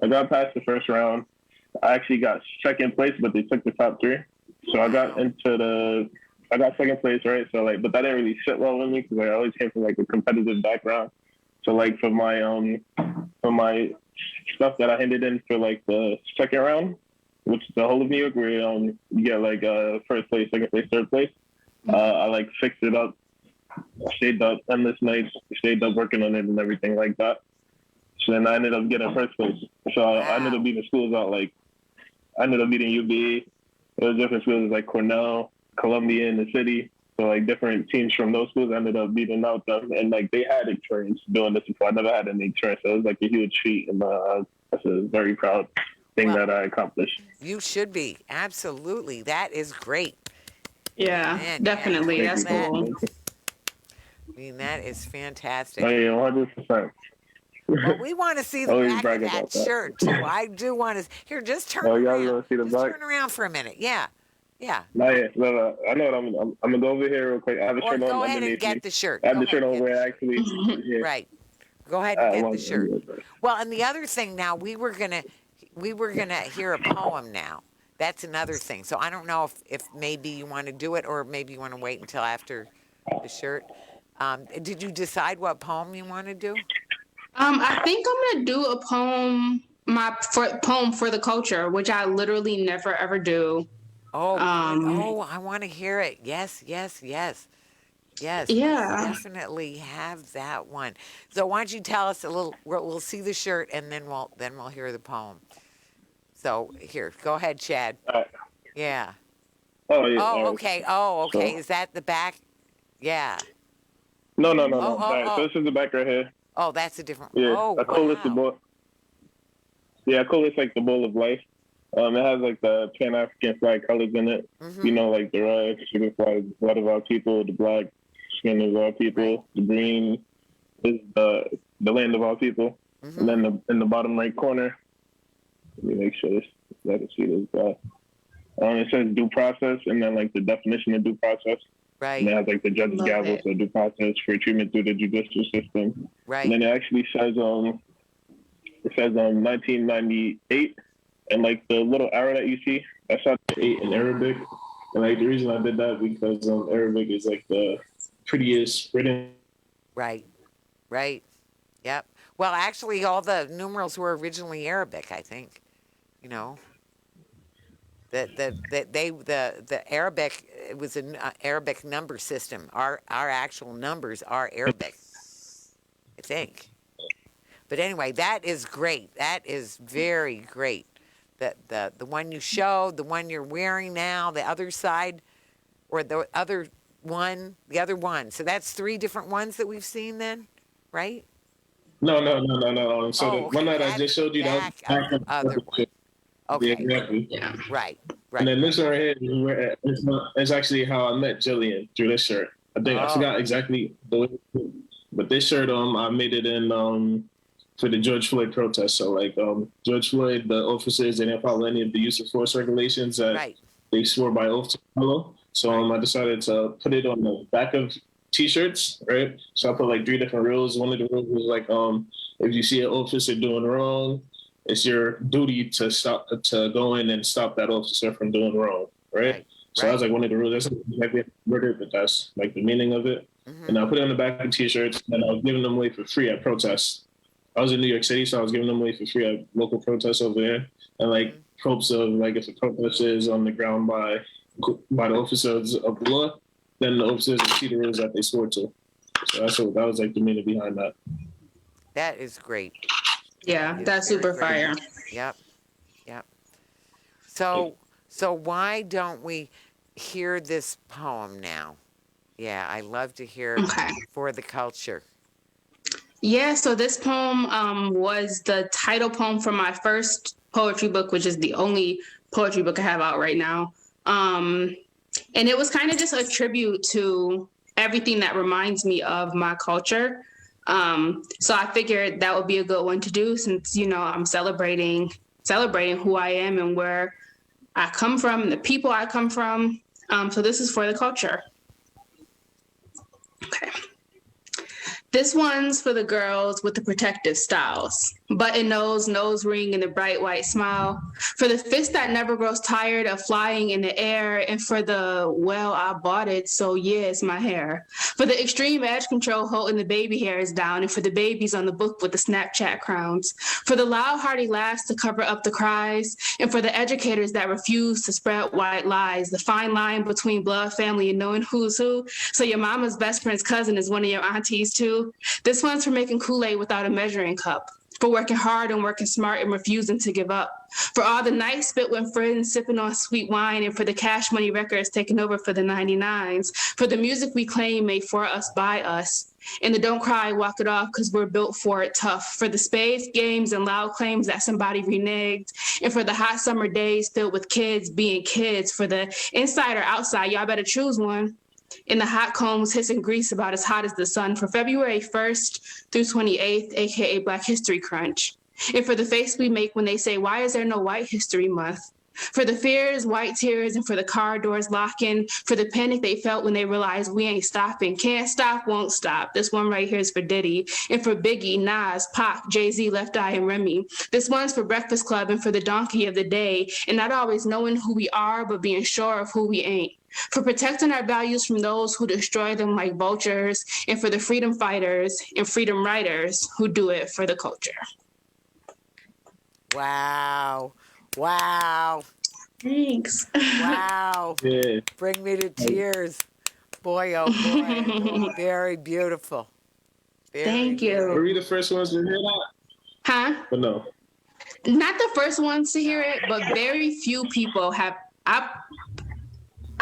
[SPEAKER 4] I got past the first round. I actually got second place, but they took the top 3. So I got I got second place, right? So like, but that didn't really sit well with me because I always came from like a competitive background. So like for my stuff that I handed in for like the second round, which is the whole of New York, where you get like first place, second place, third place. I like fixed it up. I stayed up endless nights, stayed up working on it and everything like that. So then I ended up getting first place. So I ended up beating schools out, like, I ended up beating UB. There was different schools like Cornell, Columbia in the city. So like different teams from those schools ended up beating out them. And like they had experience doing this before. I never had any experience. So it was like a huge feat. And that's a very proud thing that I accomplished.
[SPEAKER 2] You should be. Absolutely. That is great.
[SPEAKER 3] Yeah,
[SPEAKER 2] Man,
[SPEAKER 3] definitely.
[SPEAKER 2] yeah.
[SPEAKER 3] That's cool.
[SPEAKER 2] I mean, that is fantastic.
[SPEAKER 4] Oh, yeah, 100%.
[SPEAKER 2] Well, we want to see the back of that shirt too. I do want to. Here, just turn around.
[SPEAKER 4] See the
[SPEAKER 2] just
[SPEAKER 4] back?
[SPEAKER 2] turn around for a minute. Yeah.
[SPEAKER 4] Not yet. No. I know what I'm gonna go over here real quick. I have the shirt on.
[SPEAKER 2] Go ahead and get the shirt.
[SPEAKER 4] I have the shirt on where actually. Yeah.
[SPEAKER 2] Right. Go ahead and get the shirt. Well, and the other thing now, we were gonna hear a poem now. That's another thing. So I don't know if maybe you want to do it or maybe you want to wait until after the shirt. Did you decide what poem you want to do?
[SPEAKER 3] I think I'm gonna do a poem, poem for the culture, which I literally never ever do.
[SPEAKER 2] Oh, I want to hear it. Yes. Yeah. Definitely have that one. So why don't you tell us a little? We'll see the shirt and then we'll hear the poem. So here, go ahead, Chad. Yeah.
[SPEAKER 4] Oh yeah.
[SPEAKER 2] Oh, okay. Oh, okay. So, is that the back? Yeah.
[SPEAKER 4] No. So this is the back right here.
[SPEAKER 2] Oh, that's a different.
[SPEAKER 4] Yeah.
[SPEAKER 2] Oh,
[SPEAKER 4] I call this the bowl. Yeah, I call this like the bowl of life. It has like the Pan-African flag colors in it.
[SPEAKER 2] Mm-hmm.
[SPEAKER 4] You know, like the red signifies the blood of our people, the black skin of our people, the green is the land of our people.
[SPEAKER 2] Mm-hmm.
[SPEAKER 4] And then in the bottom right corner, let me make sure I can see this. It says due process, and then like the definition of due process.
[SPEAKER 2] Right.
[SPEAKER 4] And it has like the judge's
[SPEAKER 3] Love
[SPEAKER 4] gavel,
[SPEAKER 3] it.
[SPEAKER 4] so due process for treatment through the judicial system.
[SPEAKER 2] Right.
[SPEAKER 4] And then it actually says 1998, and like the little arrow that you see, that's not the 8 in Arabic. And like the reason I did that because Arabic is like the prettiest written.
[SPEAKER 2] Right. Right. Yep. Well, actually, all the numerals were originally Arabic, I think. You know, the Arabic, it was an Arabic number system. Our actual numbers are Arabic, I think. But anyway, that is great. That is very great. The one you showed, the one you're wearing now, the other side, or the other one. So that's 3 different ones that we've seen then, right?
[SPEAKER 4] No. So the
[SPEAKER 2] okay.
[SPEAKER 4] one that I just showed you, that was
[SPEAKER 2] Back of the other one. Okay.
[SPEAKER 4] Exactly.
[SPEAKER 3] Yeah.
[SPEAKER 2] Right.
[SPEAKER 4] And then this one right here is actually how I met Jillian through this shirt. I think I forgot exactly the way, but this shirt I made it in for the George Floyd protest. So like George Floyd, the officers, they didn't follow any of the use of force regulations that they swore by oath to follow. So I decided to put it on the back of T-shirts, right? So I put like 3 different rules. One of the rules was like if you see an officer doing wrong, it's your duty to go in and stop that officer from doing wrong, right? So that was like one of the rules. That's exactly worded, but that's like the meaning of it. Mm-hmm. And I put it on the back of T-shirts, and I was giving them away for free at protests. I was in New York City, so I was giving them away for free at local protests over there. And like tropes of like if a protest is on the ground by the officers of the law, then the officers will see the rules that they swore to. So that was like the meaning behind that.
[SPEAKER 2] That is great.
[SPEAKER 3] Yeah, that's super fire.
[SPEAKER 2] Yep. So why don't we hear this poem now? Yeah, I love to hear For the Culture.
[SPEAKER 3] Yeah, so this poem was the title poem for my first poetry book, which is the only poetry book I have out right now. And it was kind of just a tribute to everything that reminds me of my culture. So I figured that would be a good one to do since, you know, I'm celebrating who I am and where I come from, the people I come from. So this is For the Culture. Okay. This one's for the girls with the protective styles, button nose ring, and the bright white smile. For the fist that never grows tired of flying in the air, and for the, well, I bought it, so yeah, it's my hair. For the extreme edge control holding the baby hairs down, and for the babies on the book with the Snapchat crowns. For the loud, hearty laughs to cover up the cries, and for the educators that refuse to spread white lies, the fine line between blood family and knowing who's who. So your mama's best friend's cousin is one of your aunties too. This one's for making Kool-Aid without a measuring cup, for working hard and working smart and refusing to give up, for all the nights spent with friends sipping on sweet wine, and for the Cash Money records taking over for the 99s, for the music we claim made for us by us, and the don't cry, walk it off because we're built for it tough, for the spades, games, and loud claims that somebody reneged, and for the hot summer days filled with kids being kids, for the inside or outside, y'all better choose one. In the hot combs, hissing grease about as hot as the sun, for February 1st through 28th, aka Black History Crunch. And for the face we make when they say, why is there no White History Month? For the fears, white tears, and for the car doors locking, for the panic they felt when they realized we ain't stopping. Can't stop, won't stop. This one right here is for Diddy. And for Biggie, Nas, Pac, Jay-Z, Left Eye, and Remy. This one's for Breakfast Club and for the donkey of the day, and not always knowing who we are, but being sure of who we ain't. For protecting our values from those who destroy them like vultures, and for the freedom fighters and freedom writers who do it for the culture.
[SPEAKER 2] Wow.
[SPEAKER 3] Thanks.
[SPEAKER 2] Wow.
[SPEAKER 4] Yeah.
[SPEAKER 2] Bring me to tears. Boy, oh boy. Very beautiful.
[SPEAKER 3] Thank you.
[SPEAKER 4] Were we the first ones to hear that?
[SPEAKER 3] Huh?
[SPEAKER 4] But no.
[SPEAKER 3] Not the first ones to hear it, but very few people have.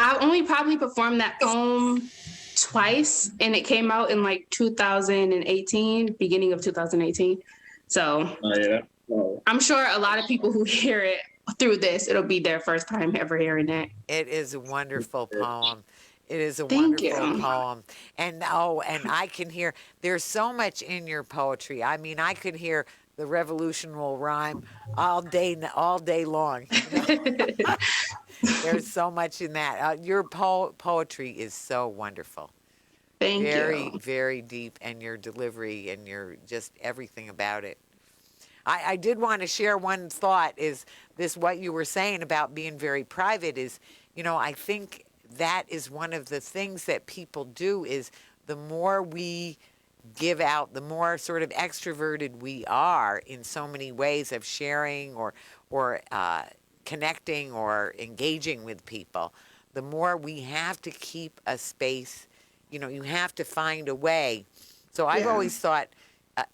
[SPEAKER 3] I've only probably performed that poem twice, and it came out in like 2018, beginning of 2018. So
[SPEAKER 4] Oh, yeah. Oh.
[SPEAKER 3] I'm sure a lot of people who hear it through this, it'll be their first time ever hearing it.
[SPEAKER 2] It is a wonderful poem. It is a
[SPEAKER 3] Thank
[SPEAKER 2] wonderful
[SPEAKER 3] you.
[SPEAKER 2] poem. And oh, and I can hear there's so much in your poetry. I mean, I could hear the revolution will rhyme all day long. There's so much in that. Your poetry is so wonderful.
[SPEAKER 3] Thank
[SPEAKER 2] Very,
[SPEAKER 3] you.
[SPEAKER 2] very deep, and your delivery and your just everything about it. I did want to share one thought is this what you were saying about being very private is, I think that is one of the things that people do is the more we give out, the more sort of extroverted we are in so many ways of sharing or connecting or engaging with people, the more we have to keep a space, you have to find a way. So I've
[SPEAKER 3] Yeah.
[SPEAKER 2] always thought,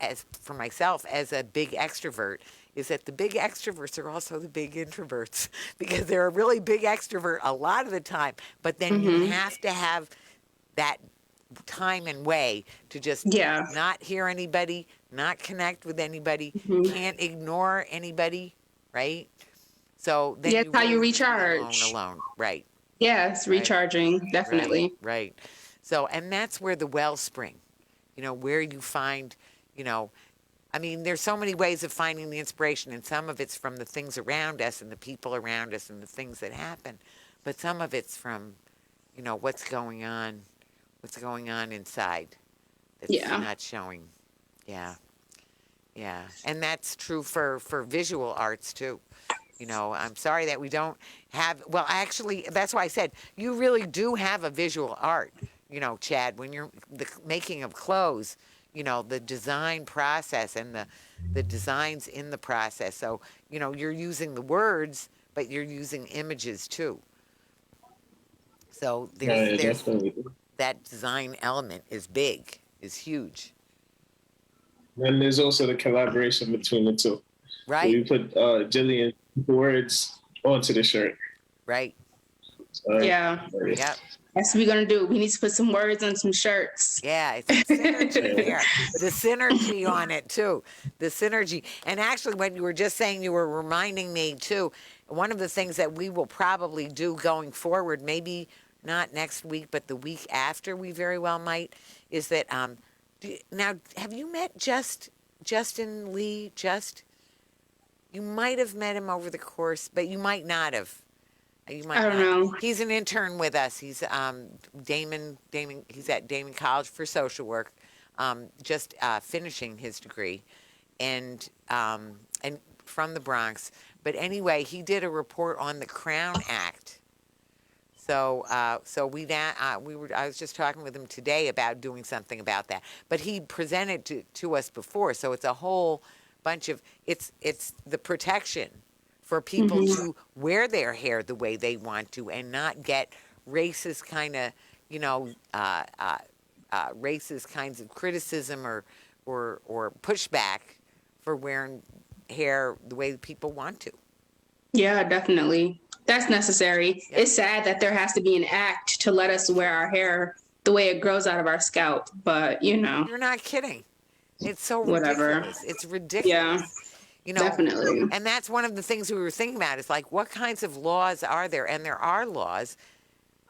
[SPEAKER 2] as for myself, as a big extrovert, is that the big extroverts are also the big introverts because they're a really big extrovert a lot of the time. But then you have to have that time and way to just
[SPEAKER 3] Yeah.
[SPEAKER 2] not hear anybody, not connect with anybody,
[SPEAKER 3] Mhm.
[SPEAKER 2] can't ignore anybody, right? So then
[SPEAKER 3] Yeah,
[SPEAKER 2] you
[SPEAKER 3] it's how you
[SPEAKER 2] really need to be
[SPEAKER 3] recharge.
[SPEAKER 2] alone, right?
[SPEAKER 3] Yes,
[SPEAKER 2] Right,
[SPEAKER 3] recharging,
[SPEAKER 2] right,
[SPEAKER 3] definitely.
[SPEAKER 2] right. So, and that's where the wellspring, where you find, you know, I mean, there's so many ways of finding the inspiration, and some of it's from the things around us and the people around us and the things that happen, but some of it's from, what's going on inside that's
[SPEAKER 3] Yeah.
[SPEAKER 2] not showing. Yeah, yeah, and that's true for visual arts too. I'm sorry that we don't have. Well, actually, that's why I said you really do have a visual art. Chad, when you're the making of clothes, the design process and the designs in the process. So, you're using the words, but you're using images too. So
[SPEAKER 4] Yeah, yeah,
[SPEAKER 2] there's
[SPEAKER 4] definitely.
[SPEAKER 2] that design element is big, is huge,
[SPEAKER 4] And there's also the collaboration between the two. So
[SPEAKER 2] right?
[SPEAKER 4] we put Jillian words onto the shirt.
[SPEAKER 2] Right.
[SPEAKER 4] So,
[SPEAKER 3] Yeah.
[SPEAKER 2] Yep.
[SPEAKER 3] That's what we're gonna do. We need to put some words on some shirts.
[SPEAKER 2] Yeah, it's the synergy there. The synergy on it too. The synergy. And actually when you were just saying, you were reminding me too, one of the things that we will probably do going forward, maybe not next week, but the week after we very well might, is that now have you met Justin Lee? You might have met him over the course, but you might not have. You
[SPEAKER 3] I
[SPEAKER 2] might
[SPEAKER 3] don't
[SPEAKER 2] not.
[SPEAKER 3] know.
[SPEAKER 2] He's an intern with us. He's Damon. He's at Damon College for social work, just finishing his degree, and from the Bronx. But anyway, he did a report on the Crown Act. So I was just talking with him today about doing something about that. But he presented to us before, so it's a whole bunch of it's the protection for people to wear their hair the way they want to and not get racist kind of, racist kinds of criticism or pushback for wearing hair the way people want to.
[SPEAKER 3] Yeah, definitely. That's necessary.
[SPEAKER 2] Yep.
[SPEAKER 3] It's sad that there has to be an act to let us wear our hair the way it grows out of our scalp, but
[SPEAKER 2] You're not kidding. It's so
[SPEAKER 3] whatever.
[SPEAKER 2] ridiculous. It's ridiculous.
[SPEAKER 3] Yeah, definitely.
[SPEAKER 2] And that's one of the things we were thinking about. Is like, what kinds of laws are there? And there are laws.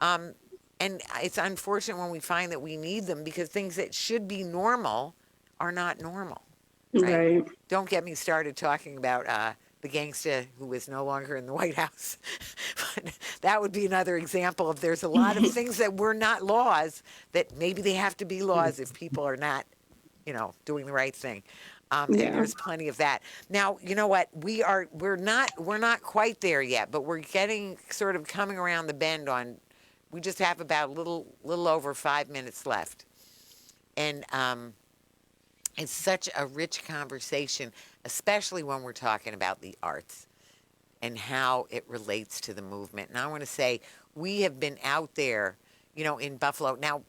[SPEAKER 2] And it's unfortunate when we find that we need them because things that should be normal are not normal. Right?
[SPEAKER 3] Right.
[SPEAKER 2] Don't get me started talking about the gangsta who is no longer in the White House. But that would be another example of there's a lot of things that were not laws that maybe they have to be laws if people are not, doing the right thing. And
[SPEAKER 3] Yeah.
[SPEAKER 2] there's plenty of that. Now, you know what? We're not quite there yet, but we're getting sort of coming around the bend on. We just have about a little over 5 minutes left, and it's such a rich conversation, especially when we're talking about the arts and how it relates to the movement. And I want to say we have been out there, in Buffalo. Now,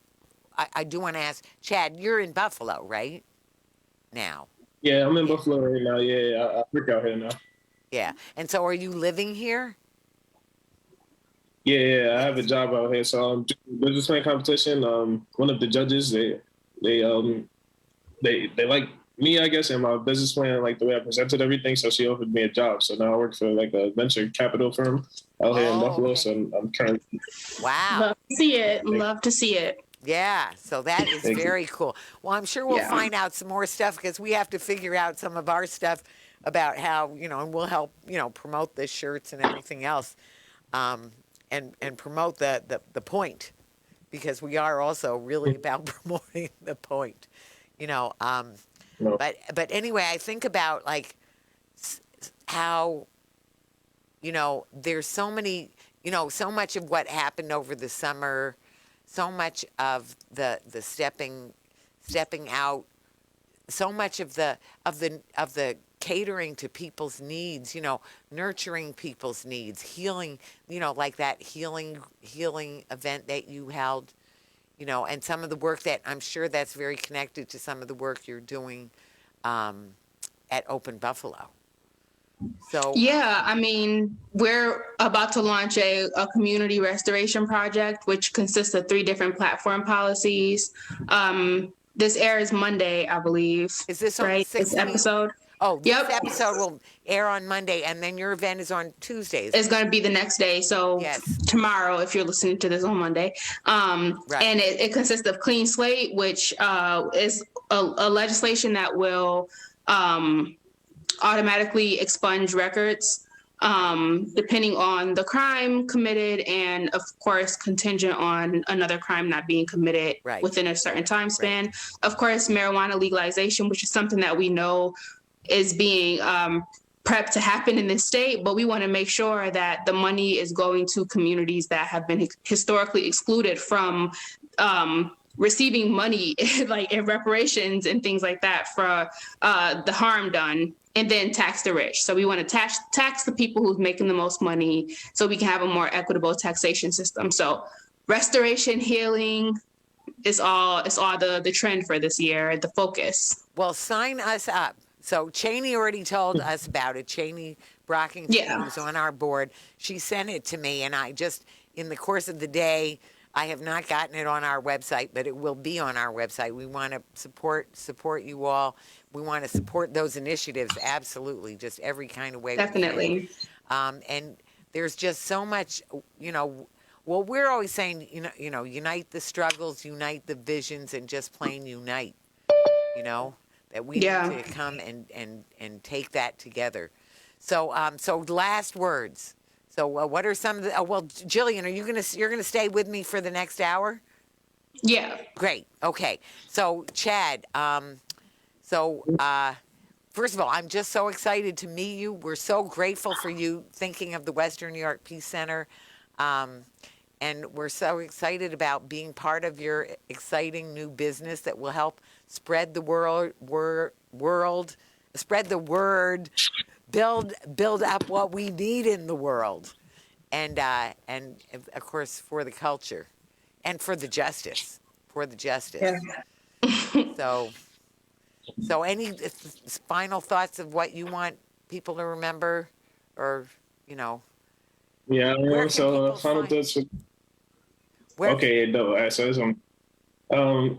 [SPEAKER 2] I do want to ask, Chad, you're in Buffalo, right? Now.
[SPEAKER 4] Yeah, I'm in Buffalo right now. Yeah, I work out here now.
[SPEAKER 2] Yeah. And so are you living here?
[SPEAKER 4] Yeah, I have a job out here. So business plan competition. One of the judges, they like
[SPEAKER 1] me, I guess, and my business plan, like the way I presented everything. So she offered me a job. So now I work for like a venture capital firm out here in Buffalo.
[SPEAKER 2] Okay.
[SPEAKER 1] So I'm currently.
[SPEAKER 2] Wow.
[SPEAKER 3] Love to see it. Love to see it.
[SPEAKER 2] Yeah, so that is
[SPEAKER 1] Thank you.
[SPEAKER 2] very cool. Well, I'm sure we'll
[SPEAKER 3] Yeah.
[SPEAKER 2] find out some more stuff because we have to figure out some of our stuff about how, and we'll help, promote the shirts and everything else, and promote the point, because we are also really about promoting the point, you know.
[SPEAKER 1] No.
[SPEAKER 2] But anyway, I think about like how, there's so many, so much of what happened over the summer, so much of the stepping out, so much of the catering to people's needs, nurturing people's needs, healing, like that healing event that you held, and some of the work that I'm sure that's very connected to some of the work you're doing at Open Buffalo. So
[SPEAKER 3] Yeah, I mean, we're about to launch a community restoration project, which consists of 3 different platform policies. This airs Monday, I believe.
[SPEAKER 2] is this on
[SPEAKER 3] right?
[SPEAKER 2] the
[SPEAKER 3] This
[SPEAKER 2] 16th?
[SPEAKER 3] episode.
[SPEAKER 2] Oh, this
[SPEAKER 3] Yep.
[SPEAKER 2] episode will air on Monday, and then your event is on Tuesdays.
[SPEAKER 3] It's going to be the next day. So
[SPEAKER 2] Yes.
[SPEAKER 3] tomorrow, if you're listening to this on Monday.
[SPEAKER 2] Right.
[SPEAKER 3] And it consists of Clean Slate, which is a legislation that will automatically expunge records depending on the crime committed, and of course contingent on another crime not being committed
[SPEAKER 2] Right.
[SPEAKER 3] within a certain time span. Of course, marijuana legalization, which is something that we know is being prepped to happen in this state, but we want to make sure that the money is going to communities that have been historically excluded from receiving money, like in reparations and things like that for the harm done, and then tax the rich. So we want to tax the people who's making the most money so we can have a more equitable taxation system. So restoration, healing is all the trend for this year, the focus.
[SPEAKER 2] Well, sign us up. So Cheney already told us about it. Cheney Brockington,
[SPEAKER 3] Yeah.
[SPEAKER 2] who's on our board, she sent it to me, and I just, in the course of the day, I have not gotten it on our website, but it will be on our website. We want to support you all. We want to support those initiatives, absolutely, just every kind of way.
[SPEAKER 3] Definitely.
[SPEAKER 2] And there's just so much, well, we're always saying, unite the struggles, unite the visions, and just plain unite, that we
[SPEAKER 3] Yeah.
[SPEAKER 2] need to come and take that together. So, so last words. So what are some of the, well, Jillian, you're gonna stay with me for the next hour?
[SPEAKER 3] Yeah.
[SPEAKER 2] Great. Okay. So Chad, first of all, I'm just so excited to meet you. We're so grateful for you thinking of the Western New York Peace Center. And we're so excited about being part of your exciting new business that will help spread the spread the word, build up what we need in the world, and of course for the culture, and for the justice,
[SPEAKER 3] Yeah.
[SPEAKER 2] So any final thoughts of what you want people to remember, or
[SPEAKER 1] Yeah.
[SPEAKER 2] Where can
[SPEAKER 1] So
[SPEAKER 2] people
[SPEAKER 1] final
[SPEAKER 2] find-
[SPEAKER 1] thoughts.
[SPEAKER 2] where
[SPEAKER 1] Okay. No. All right. So this one. All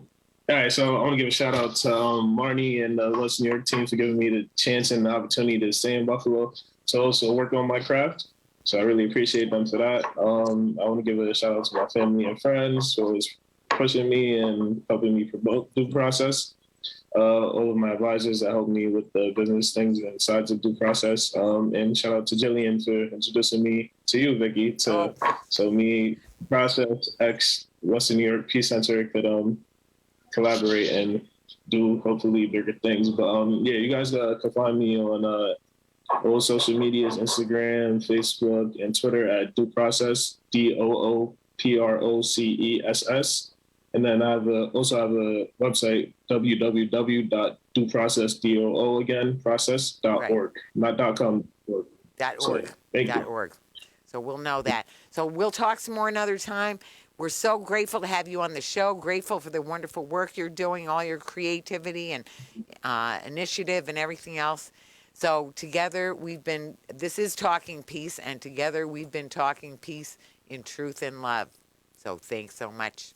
[SPEAKER 1] right, so I want to give a shout out to Marnie and the West New York team for giving me the chance and the opportunity to stay in Buffalo to also work on my craft. So I really appreciate them for that. I want to give a shout out to my family and friends who always pushing me and helping me promote due process. All of my advisors that helped me with the business things and sides of due process. And shout out to Jillian for introducing me to you, Vicky. So me, Process X, Western New York Peace Center could collaborate and do hopefully bigger things. But yeah, you guys can find me on all social medias, Instagram, Facebook, and Twitter at Due Process, DOOPROCESS. And then I also have a website, www.dueprocess.org, again, process.org, not .com.
[SPEAKER 2] .org.
[SPEAKER 1] So, thank you.
[SPEAKER 2] .org. So we'll know that. So we'll talk some more another time. We're so grateful to have you on the show, grateful for the wonderful work you're doing, all your creativity and initiative and everything else. So together this is Talking Peace, and together we've been talking peace in truth and love. So thanks so much.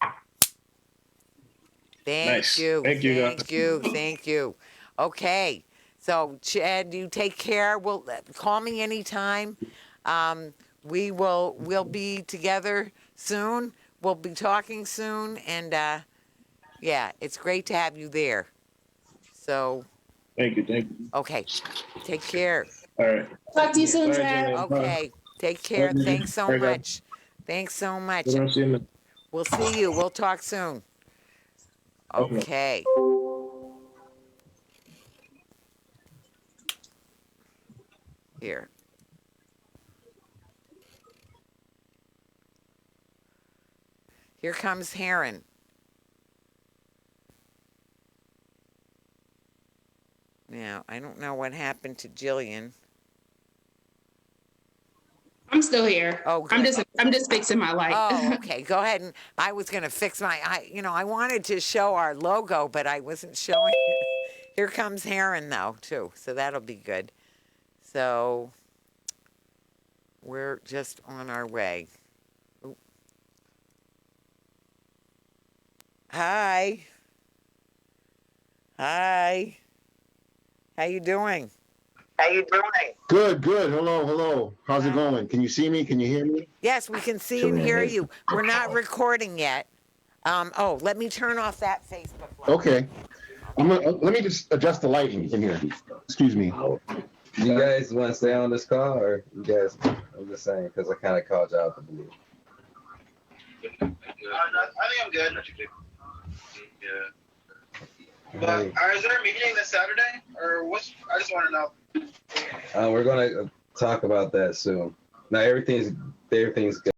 [SPEAKER 2] Thank
[SPEAKER 1] Nice.
[SPEAKER 2] you.
[SPEAKER 1] Thank you, guys.
[SPEAKER 2] Thank you. Okay. So Chad, you take care. Call me anytime. We'll be together soon. We'll be talking soon, and yeah, it's great to have you there. So
[SPEAKER 1] Thank you.
[SPEAKER 2] okay, take care.
[SPEAKER 1] All right.
[SPEAKER 3] Talk to you soon,
[SPEAKER 1] All right,
[SPEAKER 3] Chad.
[SPEAKER 1] Jillian. Bye.
[SPEAKER 2] Okay, take care.
[SPEAKER 1] All right,
[SPEAKER 2] Thanks so
[SPEAKER 1] all right, guys.
[SPEAKER 2] much. Thanks so much.
[SPEAKER 1] Good rest of your night.
[SPEAKER 2] We'll see you. We'll talk soon.
[SPEAKER 1] Okay.
[SPEAKER 2] Okay. Here. Here comes Heron. Now, I don't know what happened to Jillian.
[SPEAKER 3] I'm still here.
[SPEAKER 2] Oh,
[SPEAKER 3] I'm
[SPEAKER 2] good.
[SPEAKER 3] just fixing my light.
[SPEAKER 2] Oh, okay. Go ahead. And I was going to fix I wanted to show our logo, but I wasn't showing it. Here comes Heron, though, too. So that'll be good. So we're just on our way. Ooh. Hi. Hi. How you doing?
[SPEAKER 5] Good. Hello. How's it going? Can you see me? Can you hear me?
[SPEAKER 2] Yes, we can see and hear you. We're not recording yet. Let me turn off that Facebook live.
[SPEAKER 5] Okay. Let me just adjust the lighting in here. Excuse me.
[SPEAKER 6] You guys want to stay on this call, or you guys? I'm just saying because I kind of called you out the blue.
[SPEAKER 7] I think I'm good. Yeah. But is there a meeting this Saturday, or what's? I just want to know.
[SPEAKER 6] We're gonna talk about that soon. Now everything's good.